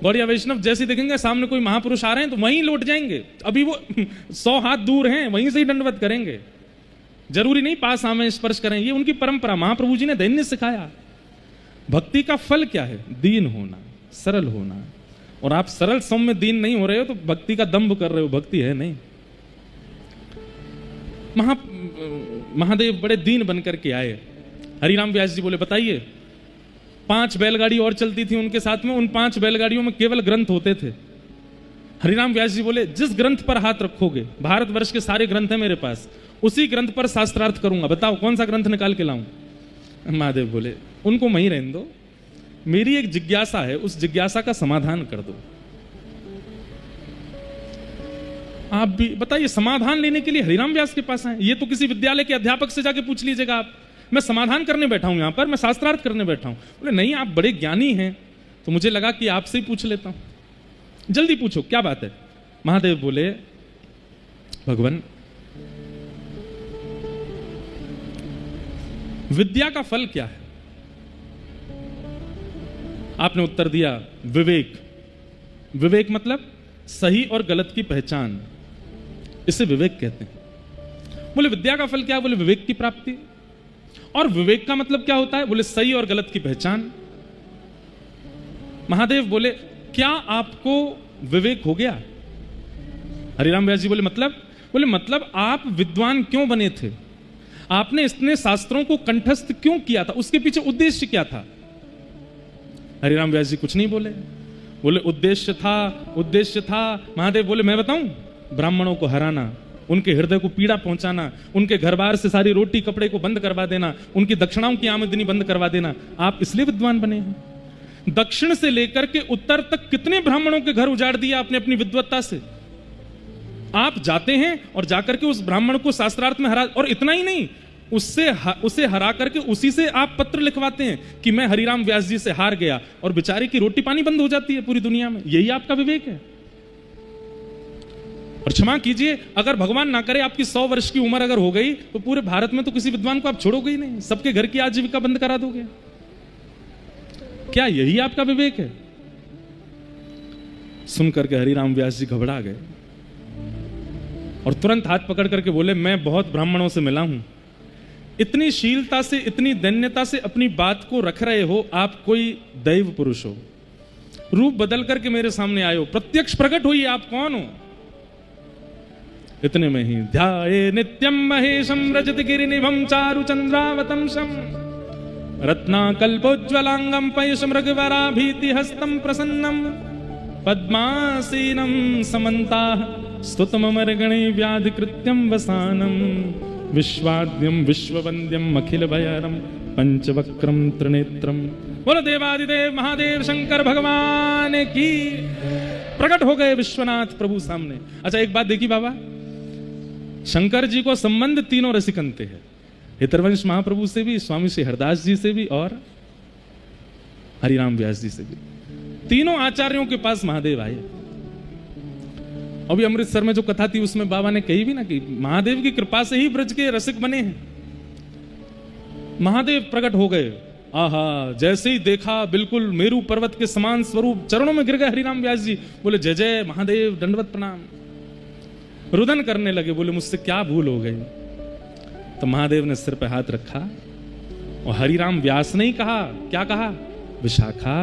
गौड़िया वैष्णव जैसे देखेंगे सामने कोई महापुरुष आ रहे हैं तो वहीं लौट जाएंगे, अभी वो 100 हाथ दूर हैं, वहीं से ही दंडवत करेंगे, जरूरी नहीं पास आवे स्पर्श करें। ये उनकी परंपरा, महाप्रभु जी ने दैन्य सिखाया। भक्ति का फल क्या है? दीन होना, सरल होना। और आप सरल सौम्य दीन नहीं हो रहे हो तो भक्ति का दंभ कर रहे हो, भक्ति है नहीं। महादेव बड़े दीन बनकर के आए। हरिराम व्यास जी बोले बताइए। 5 बैलगाड़ी और चलती थी उनके साथ में, उन 5 बैलगाड़ियों में केवल ग्रंथ होते थे। हरिराम व्यास जी बोले जिस ग्रंथ पर हाथ रखोगे, भारतवर्ष के सारे ग्रंथ हैं मेरे पास, उसी ग्रंथ पर शास्त्रार्थ करूंगा, बताओ कौन सा ग्रंथ निकाल के लाऊं? महादेव बोले उनको वहीं रहने दो, मेरी एक जिज्ञासा है, उस जिज्ञासा का समाधान कर दो। आप भी बताइए, समाधान लेने के लिए हरिराम व्यास के पास आए? ये तो किसी विद्यालय के अध्यापक से जाके पूछ लीजिएगा आप, मैं समाधान करने बैठा हूं यहां पर, मैं शास्त्रार्थ करने बैठा हूं। बोले नहीं, आप बड़े ज्ञानी हैं, तो मुझे लगा कि आपसे ही पूछ लेता हूं। जल्दी पूछो क्या बात है? महादेव बोले भगवान, विद्या का फल क्या है? आपने उत्तर दिया विवेक। विवेक मतलब सही और गलत की पहचान, इसे विवेक कहते हैं। बोले विद्या का फल क्या है? बोले विवेक की प्राप्ति। और विवेक का मतलब क्या होता है? बोले सही और गलत की पहचान। महादेव बोले क्या आपको विवेक हो गया? हरिराम व्यास जी बोले मतलब आप विद्वान क्यों बने थे? आपने इतने शास्त्रों को कंठस्थ क्यों किया था? उसके पीछे उद्देश्य क्या था? हरिराम व्यास जी कुछ नहीं बोले उद्देश्य था। महादेव बोले मैं बताऊं? ब्राह्मणों को हराना, उनके हृदय को पीड़ा पहुंचाना, उनके घर बार से सारी रोटी कपड़े को बंद करवा देना, उनकी दक्षिणाओं की आमदनी बंद करवा देना। आप इसलिए विद्वान बने हैं। दक्षिण से लेकर के उत्तर तक कितने ब्राह्मणों के घर उजाड़ दिया आपने अपनी विद्वत्ता से। आप जाते हैं और जाकर के उस ब्राह्मण को शास्त्रार्थ में हरा, और इतना ही नहीं, उसे हरा करके उसी से आप पत्र लिखवाते हैं कि मैं हरिराम व्यास जी से हार गया, और बेचारे की रोटी पानी बंद हो जाती है पूरी दुनिया में। यही आपका विवेक है। और क्षमा कीजिए, अगर भगवान ना करे आपकी 100 वर्ष की उम्र अगर हो गई तो पूरे भारत में तो किसी विद्वान को आप छोड़ोगे ही नहीं, सबके घर की आजीविका बंद करा दोगे। क्या यही आपका विवेक है? सुनकर के हरिराम व्यास जी घबरा गए और तुरंत हाथ पकड़ करके बोले मैं बहुत ब्राह्मणों से मिला हूं, इतनी शीलता से, इतनी दैन्यता से अपनी बात को रख रहे हो, आप कोई दैव पुरुष हो। रूप बदल करके मेरे सामने आए हो, प्रत्यक्ष प्रकट होइए, आप कौन हो? इतने में ही ध्याये नित्यम महेशम रजत गिरिनिभं चारु चंद्रावतंसम रत्नाकल्पोज्ज्वलांगम पयुष मृगवराभीति हस्तम प्रसन्नम पद्मासीनं समन्ताः स्तुतममर्गणे व्याधिकृत्यं वसानं विश्वाद्यं विश्ववन्द्यं अखिल भयरं पंचवक्रं त्रिनेत्रं। बोलो देवादिदेव महादेव शंकर भगवान की। प्रकट हो गए विश्वनाथ प्रभु सामने। अच्छा एक बात देखी बाबा, शंकर जी को संबंध तीनों रसिकंते हैं, हितरवंश महाप्रभु से भी, स्वामी श्री हरदास जी से भी और हरिराम व्यास जी से भी। तीनों आचार्यों के पास महादेव आए। अभी अमृतसर में जो कथा थी उसमें बाबा ने कही भी ना कि महादेव की कृपा से ही ब्रज के रसिक बने हैं। महादेव प्रकट हो गए, आहा, जैसे ही देखा बिल्कुल मेरू पर्वत के समान स्वरूप, चरणों में गिर गए हरिराम व्यास जी। बोले जय जय महादेव, दंडवत प्रणाम। रुदन करने लगे, बोले मुझसे क्या भूल हो गई? तो महादेव ने सिर पे हाथ रखा और हरिराम व्यास ने ही कहा, क्या कहा? विशाखा,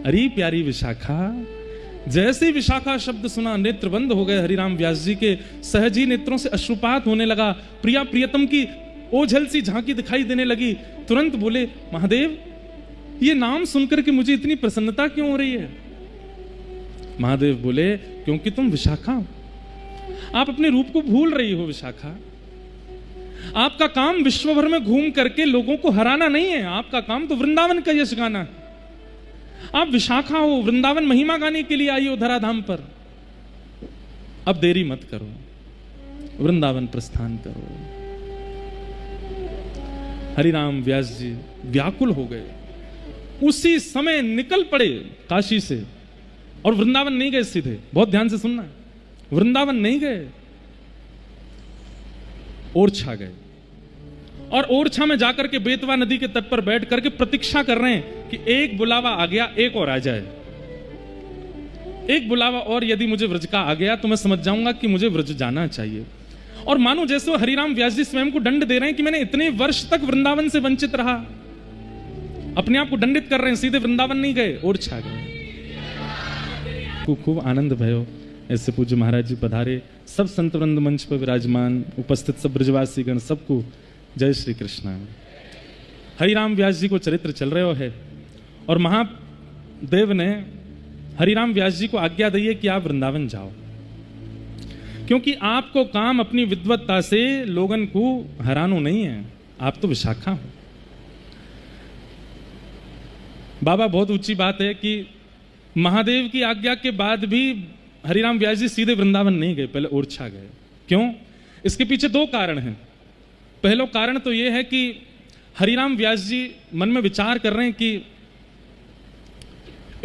अरे प्यारी विशाखा। जैसे ही विशाखा शब्द सुना, नेत्र बंद हो गए हरिराम व्यास जी के, सहजी नेत्रों से अश्रुपात होने लगा, प्रिया प्रियतम की ओझल सी झांकी दिखाई देने लगी। तुरंत बोले महादेव, ये नाम सुनकर के मुझे इतनी प्रसन्नता क्यों हो रही है? महादेव बोले क्योंकि तुम विशाखा हो, आप अपने रूप को भूल रही हो विशाखा। आपका काम विश्व भर में घूम करके लोगों को हराना नहीं है, आपका काम तो वृंदावन का यश गाना है। आप विशाखा हो, वृंदावन महिमा गाने के लिए आई हो धराधाम पर। अब देरी मत करो, वृंदावन प्रस्थान करो। हरिराम व्यास जी व्याकुल हो गए, उसी समय निकल पड़े काशी से, और वृंदावन नहीं गए सीधे, बहुत ध्यान से सुनना, वृंदावन नहीं गए, ओरछा गए। और ओरछा में जाकर के बेतवा नदी के तट पर बैठ करके प्रतीक्षा कर रहे हैं कि एक बुलावा आ गया, एक और आ जाए। एक बुलावा और यदि मुझे व्रज का आ गया तो मैं समझ जाऊंगा कि मुझे व्रज जाना चाहिए। और मानो जैसे वो हरिराम व्यास जी स्वयं को दंड दे रहे हैं कि मैंने इतने वर्ष तक वृंदावन से वंचित रहा, अपने आप को दंडित कर रहे हैं, सीधे वृंदावन नहीं गए, ओरछा गए। खूब आनंद भयो। ऐसे पूज्य महाराज जी पधारे, सब संत वृंद मंच पर विराजमान, उपस्थित सब ब्रजवासी गण, सबको जय श्री कृष्ण। हरिराम व्यास जी को चरित्र चल रहे है और महादेव ने हरिराम व्यास जी को आज्ञा दी है कि आप वृंदावन जाओ, क्योंकि आपको काम अपनी विद्वत्ता से लोगन को हरानो नहीं है, आप तो विशाखा हो। बाबा बहुत ऊंची बात है कि महादेव की आज्ञा के बाद भी हरिराम व्यास जी सीधे वृंदावन नहीं गए, पहले ओरछा गए। क्यों? इसके पीछे दो कारण हैं। पहला कारण तो यह है कि हरिराम व्यास जी मन में विचार कर रहे हैं कि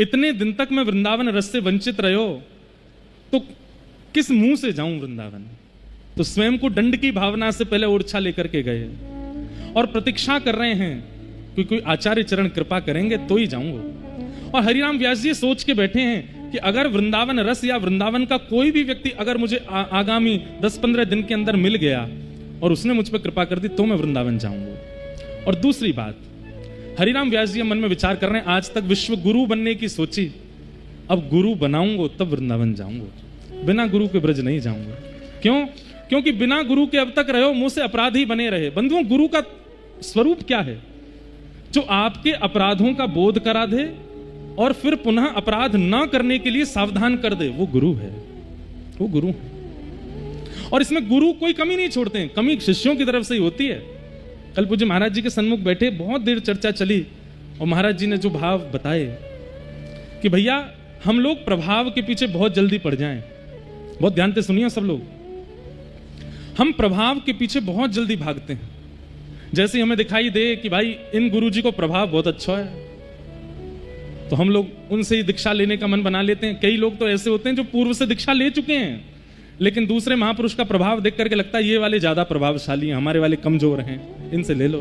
इतने दिन तक मैं वृंदावन रस से वंचित रहे हो तो किस मुंह से जाऊं वृंदावन। तो स्वयं को दंड की भावना से पहले ओरछा लेकर के गए और प्रतीक्षा कर रहे हैं कि कोई आचार्य चरण कृपा करेंगे तो ही जाऊंगा। और हरिराम व्यास जी सोच के बैठे हैं कि अगर वृंदावन रस या वृंदावन का कोई भी व्यक्ति अगर मुझे आगामी 10-15 दिन के अंदर मिल गया और उसने मुझ पर कृपा कर दी तो मैं वृंदावन जाऊंगा। और दूसरी बात हरिराम व्यास जी मन में विचार कर रहे हैं, आज तक विश्व गुरु बनने की सोची, अब गुरु बनाऊंगा तब वृंदावन जाऊंगा, बिना गुरु के ब्रज नहीं जाऊंगा। क्यों? क्योंकि बिना गुरु के अब तक रहे हो, मुंह से अपराधी बने रहे। बंधुओं, गुरु का स्वरूप क्या है? जो आपके अपराधों का बोध करा दे और फिर पुनः अपराध ना करने के लिए सावधान कर दे, वो गुरु है, वो गुरु है। और इसमें गुरु कोई कमी नहीं छोड़ते हैं, कमी शिष्यों की तरफ से ही होती है। कल पूज्य महाराज जी के सन्मुख बैठे, बहुत देर चर्चा चली और महाराज जी ने जो भाव बताए कि भैया हम लोग प्रभाव के पीछे बहुत जल्दी पड़ जाएं। बहुत ध्यान से सुनिए सब लोग, हम प्रभाव के पीछे बहुत जल्दी भागते हैं। जैसे हमें दिखाई दे कि भाई इन गुरुजी को प्रभाव बहुत अच्छा है, तो हम लोग उनसे ही दीक्षा लेने का मन बना लेते हैं। कई लोग तो ऐसे होते हैं जो पूर्व से दीक्षा ले चुके हैं, लेकिन दूसरे महापुरुष का प्रभाव देख करके लगता है ये वाले ज्यादा प्रभावशाली हैं, हमारे वाले कमजोर हैं, इनसे ले लो।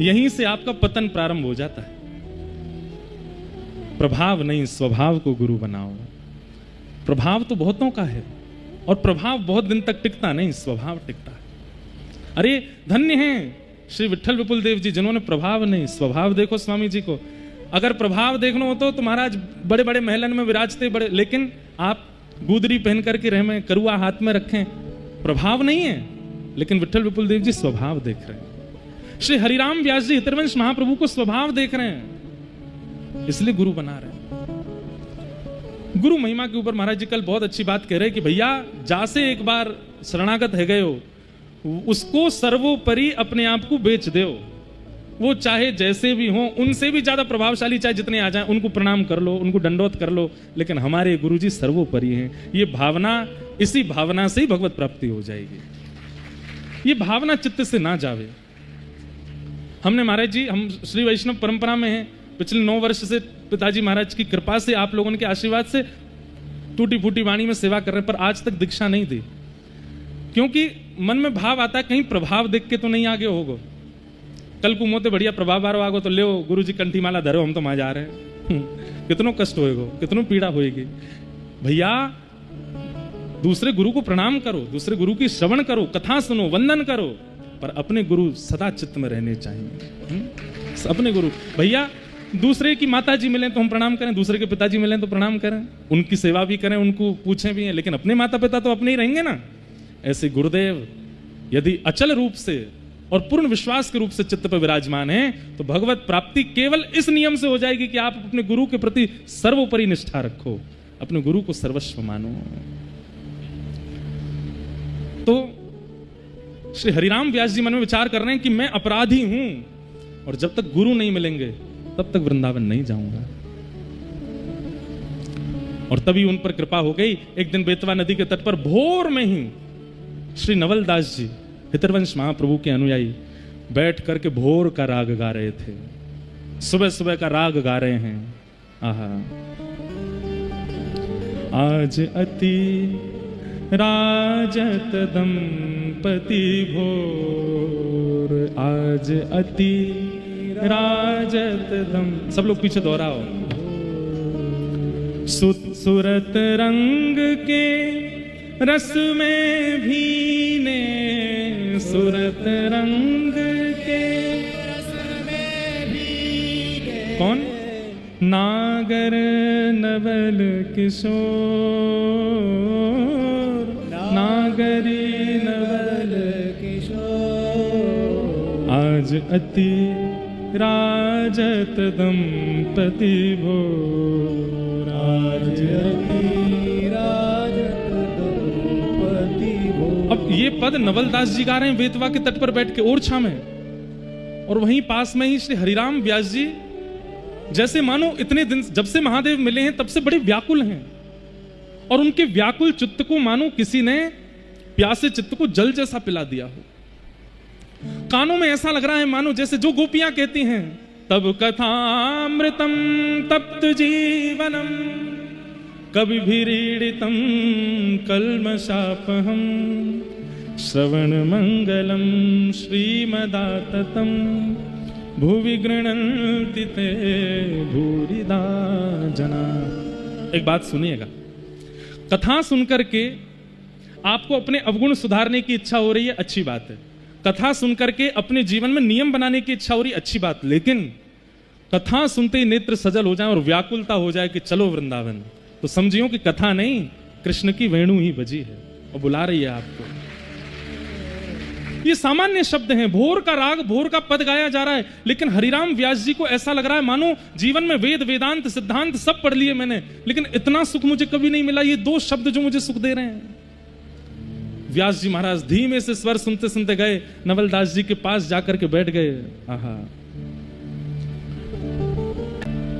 यहीं से आपका पतन प्रारंभ हो जाता है। प्रभाव नहीं, स्वभाव को गुरु बनाओ। प्रभाव तो बहुतों का है और प्रभाव बहुत दिन तक टिकता नहीं, स्वभाव टिकता है। अरे धन्य हैं श्री विट्ठल विपुल देव जी, जिन्होंने प्रभाव नहीं स्वभाव। देखो स्वामी जी को, अगर प्रभाव देखना हो तो महाराज बड़े बड़े महलन में विराजते बड़े, लेकिन आप गुदरी पहन करके रह में करुआ हाथ में रखें, प्रभाव नहीं है। लेकिन विट्ठल विपुल देव जी स्वभाव देख रहे हैं। श्री हरिराम व्यास जी हितरवंश महाप्रभु को स्वभाव देख रहे हैं, इसलिए गुरु बना रहे हैं। गुरु महिमा के ऊपर महाराज जी कल बहुत अच्छी बात कह रहे हैं कि भैया जासे एक बार शरणागत है गए हो, उसको सर्वोपरि अपने आप को बेच दो। वो चाहे जैसे भी हो, उनसे भी ज्यादा प्रभावशाली चाहे जितने आ जाएं, उनको प्रणाम कर लो, उनको दंडोत कर लो, लेकिन हमारे गुरुजी सर्वोपरि हैं। ये भावना, इसी भावना से ही भगवत प्राप्ति हो जाएगी। ये भावना चित्त से ना जावे। हमने महाराज जी, हम श्री वैष्णव परंपरा में हैं, पिछले 9 वर्ष से पिताजी महाराज की कृपा से, आप लोगों के आशीर्वाद से टूटी फूटी वाणी में सेवा कर रहे हैं, पर आज तक दीक्षा नहीं दी। क्योंकि मन में भाव आता है कहीं प्रभाव देख के तो नहीं आगे होगो। कल को मोते बढ़िया प्रभाव बारो आगो तो ले गुरु जी कंठी माला धरो, हम तो वहां जा रहे हैं। कितनो कष्ट होएगो, कितनो पीड़ा होएगी। भैया दूसरे गुरु को प्रणाम करो, दूसरे गुरु की श्रवण करो, कथा सुनो, वंदन करो, पर अपने गुरु सदा चित्त में रहने चाहिए। अपने गुरु, भैया दूसरे की माता जी मिले तो हम प्रणाम करें, दूसरे के पिताजी मिले तो प्रणाम करें, उनकी सेवा भी करें, उनको पूछें भी हैं, लेकिन अपने माता पिता तो अपने ही रहेंगे ना। ऐसे गुरुदेव यदि अचल रूप से और पूर्ण विश्वास के रूप से चित्त पर विराजमान है, तो भगवत प्राप्ति केवल इस नियम से हो जाएगी कि आप अपने गुरु के प्रति सर्वोपरि निष्ठा रखो, अपने गुरु को सर्वस्व मानो। तो श्री हरिराम व्यास जी मन में विचार कर रहे हैं कि मैं अपराधी हूं और जब तक गुरु नहीं मिलेंगे तब तक वृंदावन नहीं जाऊंगा। और तभी उन पर कृपा हो गई। एक दिन बेतवा नदी के तट पर भोर में ही श्री नवलदास जी हितरवंश महाप्रभु के अनुयायी बैठ करके भोर का राग गा रहे थे, सुबह सुबह का राग गा रहे हैं। आहा, आज अति राजत दंपति भोर, आज अति राजत दम। सब लोग पीछे दोहराओ। सुरत रंग के रस में भीने, सुरत रंग के रस में भीने। कौन? नागर नवल किशोर, नागरी नवल किशोर। आज अति राजत दंपति भोर, आज अति राजत दंपति भोर। अब ये पद नवलदास जी गा रहे हैं बेतवा के तट पर बैठ के ओरछा में, और वहीं पास में ही श्री हरिराम व्यास जी जैसे मानो इतने दिन जब से महादेव मिले हैं तब से बड़े व्याकुल हैं, और उनके व्याकुल चित्त को मानो किसी ने प्यासे चित्त को जल जैसा पिला दिया हो। कानों में ऐसा लग रहा है मानो जैसे जो गोपियां कहती हैं, तब कथामृतम तप्त जीवनम कवि भीड़ितम कल्मषापहम श्रवण मंगलम श्रीमदाततम भुवि गृह्णन्ति ते भूरिदा जना। एक बात सुनिएगा, कथा सुनकर के आपको अपने अवगुण सुधारने की इच्छा हो रही है, अच्छी बात है। कथा सुनकर के अपने जीवन में नियम बनाने की इच्छा हो रही, अच्छी बात, लेकिन कथा सुनते ही नेत्र सजल हो जाए और व्याकुलता हो जाए कि चलो वृंदावन, तो समझियो कि कथा नहीं, कृष्ण की वेणु ही बजी है और बुला रही है आपको। ये सामान्य शब्द हैं, भोर का राग, भोर का पद गाया जा रहा है, लेकिन हरिराम व्यास जी को ऐसा लग रहा है मानो जीवन में वेद वेदांत सिद्धांत सब पढ़ लिए मैंने, लेकिन इतना सुख मुझे कभी नहीं मिला, ये 2 शब्द जो मुझे सुख दे रहे हैं। व्यास जी महाराज धीमे से स्वर सुनते सुनते गए, नवलदास जी के पास जाकर के बैठ गए। आहा,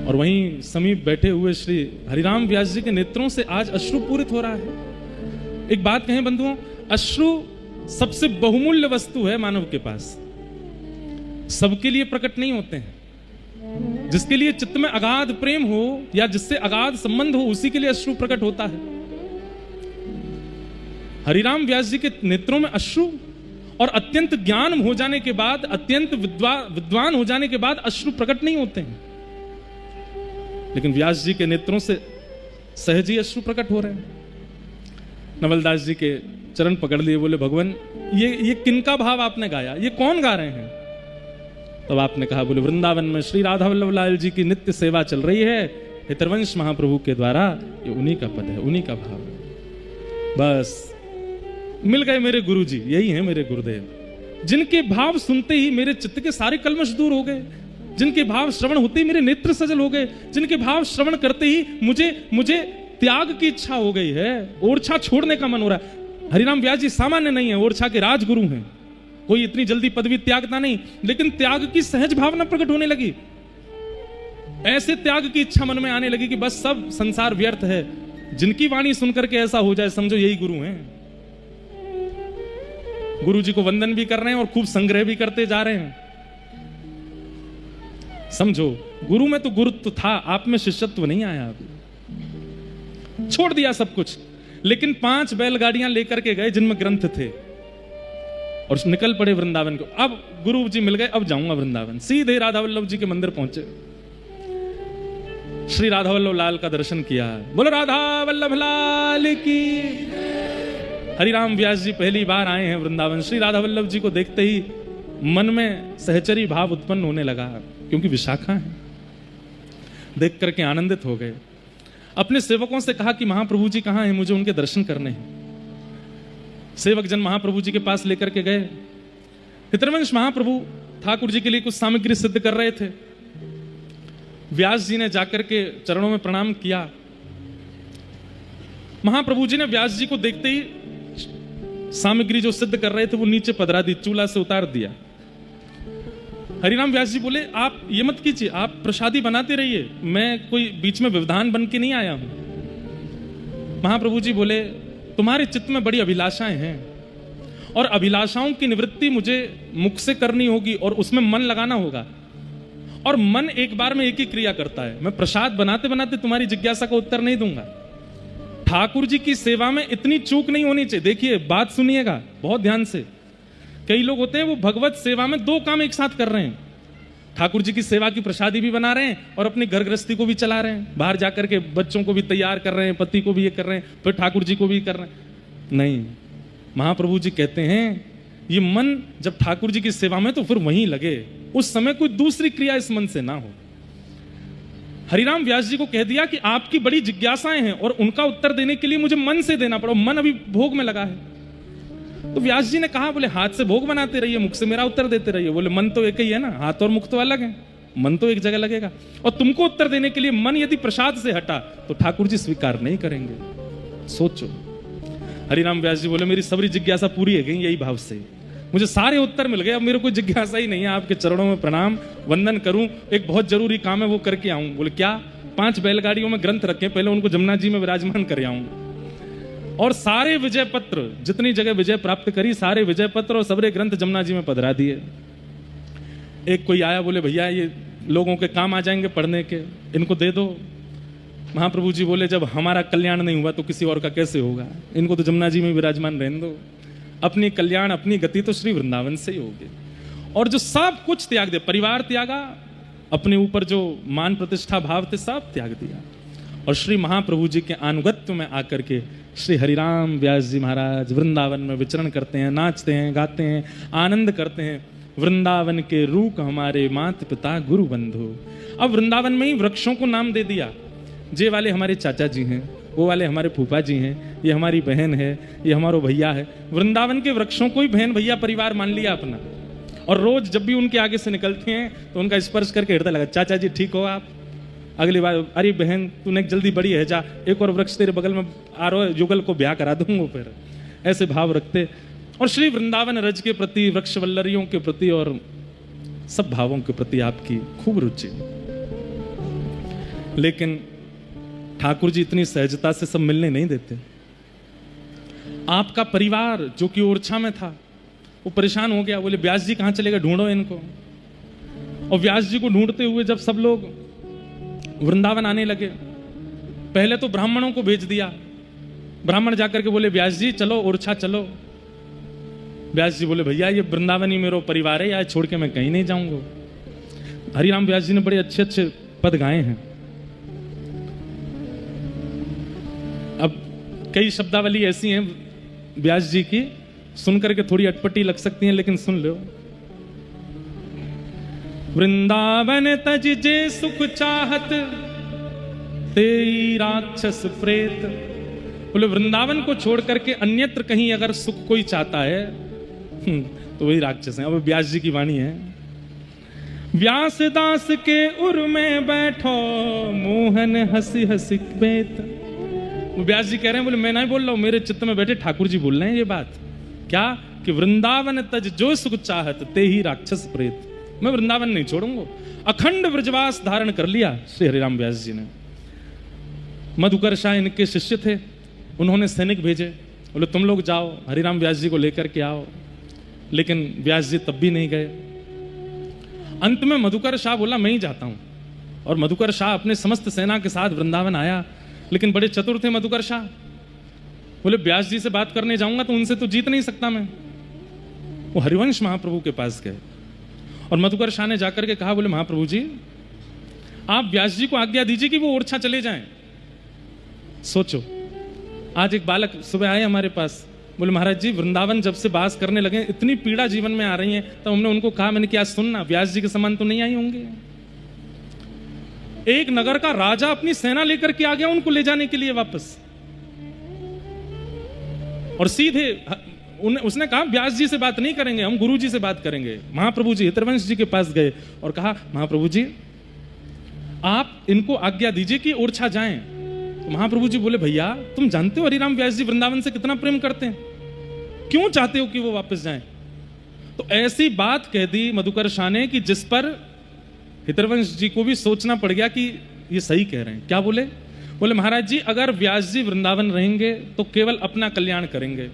और वहीं समीप बैठे हुए श्री हरिराम व्यास जी के नेत्रों से आज अश्रु पूरित हो रहा है। एक बात कहें बंधुओं, अश्रु सबसे बहुमूल्य वस्तु है मानव के पास, सबके लिए प्रकट नहीं होते हैं। जिसके लिए चित्त में अगाध प्रेम हो या जिससे अगाध संबंध हो, उसी के लिए अश्रु प्रकट होता है। हरिराम व्यास जी के नेत्रों में अश्रु, और अत्यंत ज्ञान हो जाने के बाद, अत्यंत विद्वान हो जाने के बाद अश्रु प्रकट नहीं होते हैं, लेकिन व्यास जी के नेत्रों से सहज ही अश्रु प्रकट हो रहे हैं। नवलदास जी के चरण पकड़ लिए, बोले भगवान ये किनका भाव आपने गाया, ये कौन गा रहे हैं? तब आपने कहा, बोले वृंदावन में श्री राधा वल्लभ लाल जी की नित्य सेवा चल रही है, हितरवंश महाप्रभु के द्वारा, ये उन्हीं का पद है, उन्हीं का भाव है। बस मिल गए मेरे गुरु जी, यही है मेरे गुरुदेव, जिनके भाव सुनते ही मेरे चित्त के सारे कलमश दूर हो गए, जिनके भाव श्रवण होते ही मेरे नेत्र सजल हो गए, जिनके भाव श्रवण करते ही मुझे त्याग की इच्छा हो गई है, ओरछा छोड़ने का मन हो रहा है। हरिराम व्यास जी सामान्य नहीं है, ओरछा के राजगुरु हैं, कोई इतनी जल्दी पदवी त्यागता नहीं, लेकिन त्याग की सहज भावना प्रकट होने लगी। ऐसे त्याग की इच्छा मन में आने लगी कि बस सब संसार व्यर्थ है। जिनकी वाणी सुनकर के ऐसा हो जाए, समझो यही गुरु हैं। गुरु जी को वंदन भी कर रहे हैं और खूब संग्रह भी करते जा रहे हैं। समझो, गुरु में तो गुरुत्व था, आप में शिष्यत्व नहीं आया अभी। छोड़ दिया सब कुछ, लेकिन 5 बैलगाड़ियां लेकर के गए जिनमें ग्रंथ थे, और निकल पड़े वृंदावन को। अब गुरु जी मिल गए, अब जाऊंगा वृंदावन। सीधे राधा वल्लभ जी के मंदिर पहुंचे, श्री राधा वल्लभ लाल का दर्शन किया। बोलो राधा वल्लभ लाल की। हरिराम व्यास जी पहली बार आए हैं वृंदावन। श्री राधा वल्लभ जी को देखते ही मन में सहचरी भाव उत्पन्न होने लगा, क्योंकि विशाखा है। देख करके आनंदित हो गए। अपने सेवकों से कहा कि महाप्रभु जी कहाँ हैं, मुझे उनके दर्शन करने हैं। सेवक जन महाप्रभु जी के पास लेकर के गए। हितरवंश महाप्रभु ठाकुर जी के लिए कुछ सामग्री सिद्ध कर रहे थे। व्यास जी ने जाकर के चरणों में प्रणाम किया। महाप्रभु जी ने व्यास जी को देखते ही सामग्री जो सिद्ध कर रहे थे वो नीचे पधरा दी, चूल्हा से उतार दिया। हरिराम व्यास जी बोले, आप ये मत कीजिए, आप प्रसादी बनाते रहिए, मैं कोई बीच में व्यवधान बन के नहीं आया हूं। महाप्रभु जी बोले, तुम्हारे चित्त में बड़ी अभिलाषाएं हैं, और अभिलाषाओं की निवृत्ति मुझे मुख से करनी होगी और उसमें मन लगाना होगा, और मन एक बार में एक ही क्रिया करता है। मैं प्रसाद बनाते बनाते तुम्हारी जिज्ञासा का उत्तर नहीं दूंगा। ठाकुर जी की सेवा में इतनी चूक नहीं होनी चाहिए। देखिए, बात सुनिएगा बहुत ध्यान से। कई लोग होते हैं वो भगवत सेवा में 2 काम एक साथ कर रहे हैं। ठाकुर जी की सेवा की प्रसादी भी बना रहे हैं और अपनी घर गृहस्थी को भी चला रहे हैं। बाहर जाकर के बच्चों को भी तैयार कर रहे हैं, पति को भी ये कर रहे हैं, फिर ठाकुर जी को भी कर रहे हैं। नहीं, महाप्रभु जी कहते हैं ये मन जब ठाकुर जी की सेवा में तो फिर वहीं लगे, उस समय कोई दूसरी क्रिया इस मन से ना हो। हरिराम व्यास जी को कह दिया कि आपकी बड़ी जिज्ञासाएं हैं और उनका उत्तर देने के लिए मुझे मन से देना पड़ा, मन अभी भोग में लगा है। तो व्यास जी ने कहा, बोले हाथ से भोग बनाते रहिए, मुख से मेरा उत्तर देते रहिए। बोले मन तो एक ही है ना, हाथ और मुख तो अलग है, मन तो एक जगह लगेगा। और तुमको उत्तर देने के लिए मन यदि प्रसाद से हटा तो ठाकुर जी स्वीकार नहीं करेंगे। सोचो। हरिराम व्यास जी बोले, मेरी सबरी जिज्ञासा पूरी हो गई यही भाव से, मुझे सारे उत्तर मिल गए, अब मेरे को जिज्ञासा ही नहीं है। आपके चरणों में प्रणाम वंदन करूं, एक बहुत जरूरी काम है वो करके आऊं। बोले क्या? 5 बैलगाड़ियों में ग्रंथ रखे, पहले उनको जमुना जी में विराजमान कर आऊं, और सारे विजय पत्र, जितनी जगह विजय प्राप्त करी, सारे विजय पत्र और सबरे ग्रंथ जमुना जी में पधरा दिए। एक कोई आया, बोले भैया ये लोगों के काम आ जाएंगे पढ़ने के, इनको दे दो। महाप्रभु जी बोले, जब हमारा कल्याण नहीं हुआ तो किसी और का कैसे होगा, इनको तो जमुना जी में विराजमान रहने दो। अपनी कल्याण अपनी गति तो श्री वृंदावन से ही होगी। और जो सब कुछ त्याग दिया, परिवार त्यागा, अपने ऊपर जो मान प्रतिष्ठा भाव थे सब त्याग दिया, और श्री महाप्रभु जी के अनुगत्य में आकर के श्री हरिराम व्यास जी महाराज वृंदावन में विचरण करते हैं, नाचते हैं, गाते हैं, आनंद करते हैं। वृंदावन के रूख हमारे मात पिता गुरु बंधु। अब वृंदावन में ही वृक्षों को नाम दे दिया। ये वाले हमारे चाचा जी हैं, वो वाले हमारे फूफा जी हैं, ये हमारी बहन है, ये हमारा भैया है। वृंदावन के वृक्षों को ही बहन भैया परिवार मान लिया अपना। और रोज जब भी उनके आगे से निकलते हैं तो उनका स्पर्श करके हृदय लगा, चाचा जी ठीक हो आप, अगली बार अरे बहन तूने जल्दी बड़ी है, जा एक और वृक्ष तेरे बगल में आ रहा है, युगल को ब्याह करा दूंगा। फिर ऐसे भाव रखते। और श्री वृंदावन रज के प्रति, वृक्ष वल्लरियों के प्रति और सब भावों के प्रति आपकी खूब रुचि। लेकिन ठाकुर जी इतनी सहजता से सब मिलने नहीं देते। आपका परिवार जो कि ओरछा में था वो परेशान हो गया, बोले व्यास जी कहां चले गए, ढूंढो इनको। और व्यास जी को ढूंढते हुए जब सब लोग वृंदावन आने लगे, पहले तो ब्राह्मणों को भेज दिया। ब्राह्मण जाकर के बोले व्यास जी चलो ओरछा चलो। व्यास जी बोले भैया ये वृंदावन ही मेरा परिवार है, यार छोड़ के मैं कहीं नहीं जाऊंगा। हरिराम व्यास जी ने बड़े अच्छे अच्छे पद गाए हैं। अब कई शब्दावली ऐसी हैं व्यास जी की, सुनकर के थोड़ी अटपटी लग सकती हैं, लेकिन सुन लो। वृंदावन तज जे सुख चाहत तेई राक्षस प्रेत। बोले वृंदावन को छोड़ करके अन्यत्र कहीं अगर सुख कोई चाहता है तो वही राक्षस है। अब व्यास जी की वाणी है, व्यास दास के उर में बैठो मोहन हंसी हंसी बेत। व्यास जी कह रहे हैं, बोले मैं नहीं बोल रहा हूं, मेरे चित्त में बैठे ठाकुर जी बोल रहे हैं ये बात। क्या कि वृंदावन तज जो सुख चाहत ते ही राक्षस प्रेत। मैं वृंदावन नहीं छोड़ूंगा। अखंड ब्रजवास धारण कर लिया श्री हरिराम व्यास जी ने। मधुकर शाह इनके शिष्य थे, उन्होंने सैनिक भेजे, बोले तुम लोग जाओ हरिराम व्यास जी को लेकर के आओ। लेकिन व्यास जी तब भी नहीं गए। अंत में मधुकर शाह बोला मैं ही जाता हूं। और मधुकर शाह अपने समस्त सेना के साथ वृंदावन आया। लेकिन बड़े चतुर थे मधुकर शाह, बोले व्यास जी से बात करने जाऊंगा तो उनसे तो जीत नहीं सकता मैं। वो हरिवंश महाप्रभु के पास गए और मधुकर शाह ने जाकर के कहा, बोले महाप्रभु जी आप व्यास जी को आज्ञा दीजिए कि वो ओरछा चले जाएं। सोचो, आज एक बालक सुबह आए हमारे पास, बोले महाराज जी वृंदावन जब से वास करने लगे इतनी पीड़ा जीवन में आ रही है, तो हमने उनको कहा, मैंने क्या सुनना व्यास जी के समान तो नहीं आई होंगे। एक नगर का राजा अपनी सेना लेकर के आ गया उनको ले जाने के लिए वापस। और सीधे उसने कहा व्यास जी से बात नहीं करेंगे, हम गुरु जी से बात करेंगे। महाप्रभु जी हितरवंश जी के पास गए और कहा, महाप्रभु जी आप इनको आज्ञा दीजिए कि ओरछा जाएं। तो महाप्रभु जी बोले, भैया तुम जानते हो हरिराम व्यास जी वृंदावन से कितना प्रेम करते हैं, क्यों चाहते हो कि वो वापस जाएं। तो ऐसी बात कह दी मधुकर शाह ने कि जिस पर हितरवंश जी को भी सोचना पड़ गया कि ये सही कह रहे हैं। क्या बोले? बोले महाराज जी अगर व्यास जी वृंदावन रहेंगे तो केवल अपना कल्याण करेंगे,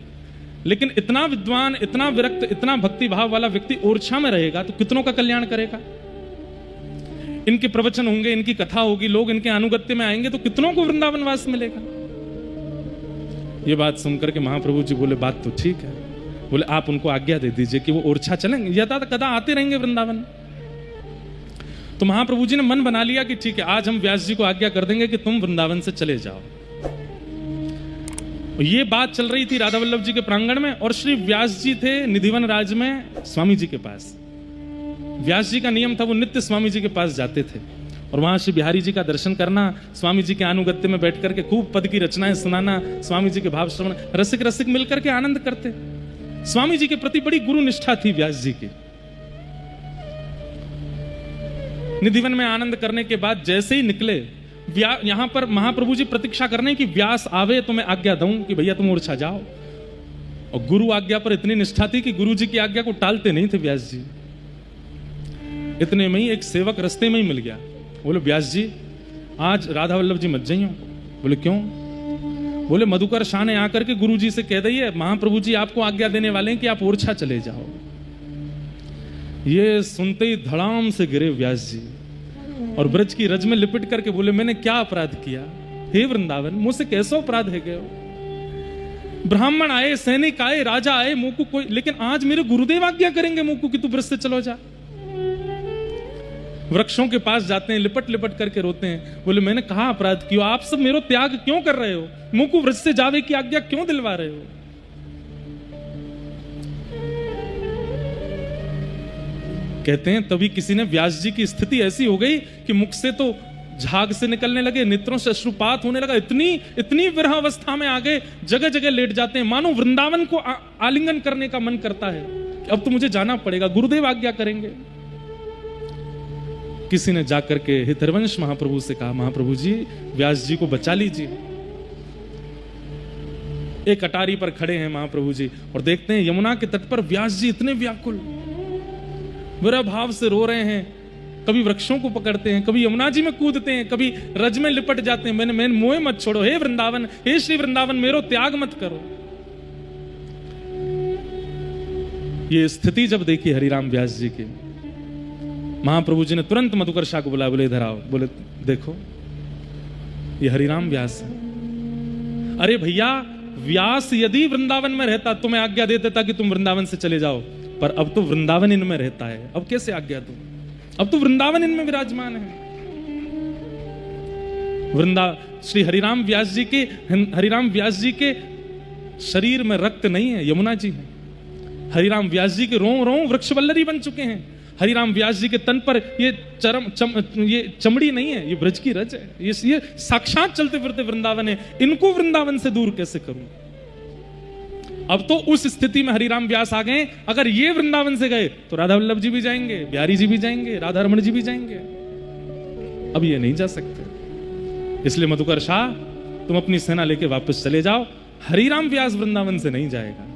लेकिन इतना विद्वान, इतना विरक्त, इतना भक्ति भाव वाला व्यक्ति ओरछा में रहेगा तो कितनों का कल्याण करेगा। इनके प्रवचन होंगे, इनकी कथा होगी, लोग इनके अनुगत्य में आएंगे तो कितनों को वृंदावन वास मिलेगा। ये बात सुनकर के महाप्रभु जी बोले बात तो ठीक है। बोले आप उनको आज्ञा दे दीजिए कि वो ओरछा चलेंगे, यथा कदा आते रहेंगे वृंदावन। तो महाप्रभु जी ने मन बना लिया कि ठीक है आज हम व्यास जी को आज्ञा कर देंगे कि तुम वृंदावन से चले जाओ। ये बात चल रही थी राधा वल्लभ जी के प्रांगण में और श्री व्यास जी थे निधिवन राज में स्वामी जी के पास। व्यास जी का नियम था वो नित्य स्वामी जी के पास जाते थे और वहां श्री बिहारी जी का दर्शन करना, स्वामी जी के अनुगत्य में बैठ करके खूब पद की रचनाएं सुनाना, स्वामी जी के भाव श्रवण, रसिक रसिक मिलकर के आनंद करते। स्वामी जी के प्रति बड़ी गुरु निष्ठा थी व्यास जी की। निधिवन में आनंद करने के बाद जैसे ही निकले, यहां पर महाप्रभु जी प्रतीक्षा करने की व्यास आवे तो मैं आज्ञा दूं कि भैया तुम ओरछा जाओ। और गुरु आज्ञा पर इतनी निष्ठा थी कि गुरु जी की आज्ञा को टालते नहीं थे व्यास जी। इतने में ही एक सेवक रास्ते में ही मिल गया। बोले व्यास जी आज राधा वल्लभ जी मत जाइयो। बोले क्यों? बोले मधुकर शाह ने आकर के गुरु जी से कह दिए महाप्रभु जी आपको आज्ञा देने वाले हैं कि आप ओरछा चले जाओ। ये सुनते ही धड़ाम से गिरे व्यास जी और ब्रज की रज में लिपट करके बोले मैंने क्या अपराध किया हे वृंदावन, मुझसे कैसा अपराध है गए। ब्राह्मण आए, सैनिक आए, राजा आए, मुकु कोई, लेकिन आज मेरे गुरुदेव आज्ञा करेंगे मुकु कि तू ब्रज से चलो जा। वृक्षों के पास जाते हैं, लिपट लिपट करके रोते हैं। बोले मैंने कहा अपराध क्यों, आप सब मेरो त्याग क्यों कर रहे हो, मुकु वृक्ष से जावे की आज्ञा क्यों दिलवा रहे हो। कहते हैं तभी किसी ने, व्यास जी की स्थिति ऐसी हो गई कि मुख से तो झाग से निकलने लगे, नेत्रों से अश्रुपात होने लगा, इतनी विरह अवस्था में आ गए, जगह जगह लेट जाते हैं, मानो वृंदावन को आलिंगन करने का मन करता है। अब तो मुझे जाना पड़ेगा, गुरुदेव आज्ञा करेंगे। किसी ने जाकर के हितरवंश महाप्रभु से कहा, महाप्रभु जी व्यास जी को बचा लीजिए। एक अटारी पर खड़े हैं महाप्रभु जी और देखते हैं यमुना के तट पर व्यास जी इतने व्याकुल विरह भाव से रो रहे हैं। कभी वृक्षों को पकड़ते हैं, कभी यमुना जी में कूदते हैं, कभी रज में लिपट जाते हैं। मैंने मोह मत छोड़ो, हे वृंदावन, हे श्री वृंदावन, मेरो त्याग मत करो। ये स्थिति जब देखी हरिराम व्यास जी की, महाप्रभु जी ने तुरंत मधुकर्षा को बुलाया, बोले इधर आओ। बोले देखो ये हरिराम व्यास है। अरे भैया, व्यास यदि वृंदावन में रहता तो मैं आज्ञा दे देता कि तुम वृंदावन से चले जाओ, पर अब तो वृंदावन इनमें रहता है, अब कैसे आज्ञा दूं, अब तो वृंदावन इनमें विराजमान है। श्री हरिराम व्यास जी के शरीर में रक्त नहीं है, यमुना जी है। हरिराम व्यास जी के रों रों वृक्षवल्लरी बन चुके हैं। हरिराम व्यास जी के तन पर ये चमड़ी नहीं है, ये ब्रज की रज है, ये साक्षात चलते फिरते वृंदावन है। इनको वृंदावन से दूर कैसे करूं। अब तो उस स्थिति में हरिराम व्यास आ गए, अगर ये वृंदावन से गए तो राधा वल्लभ जी भी जाएंगे, बिहारी जी भी जाएंगे, राधा रमण जी भी जाएंगे। अब ये नहीं जा सकते। इसलिए मधुकर शाह, तुम अपनी सेना लेके वापस चले जाओ, हरिराम व्यास वृंदावन से नहीं जाएगा।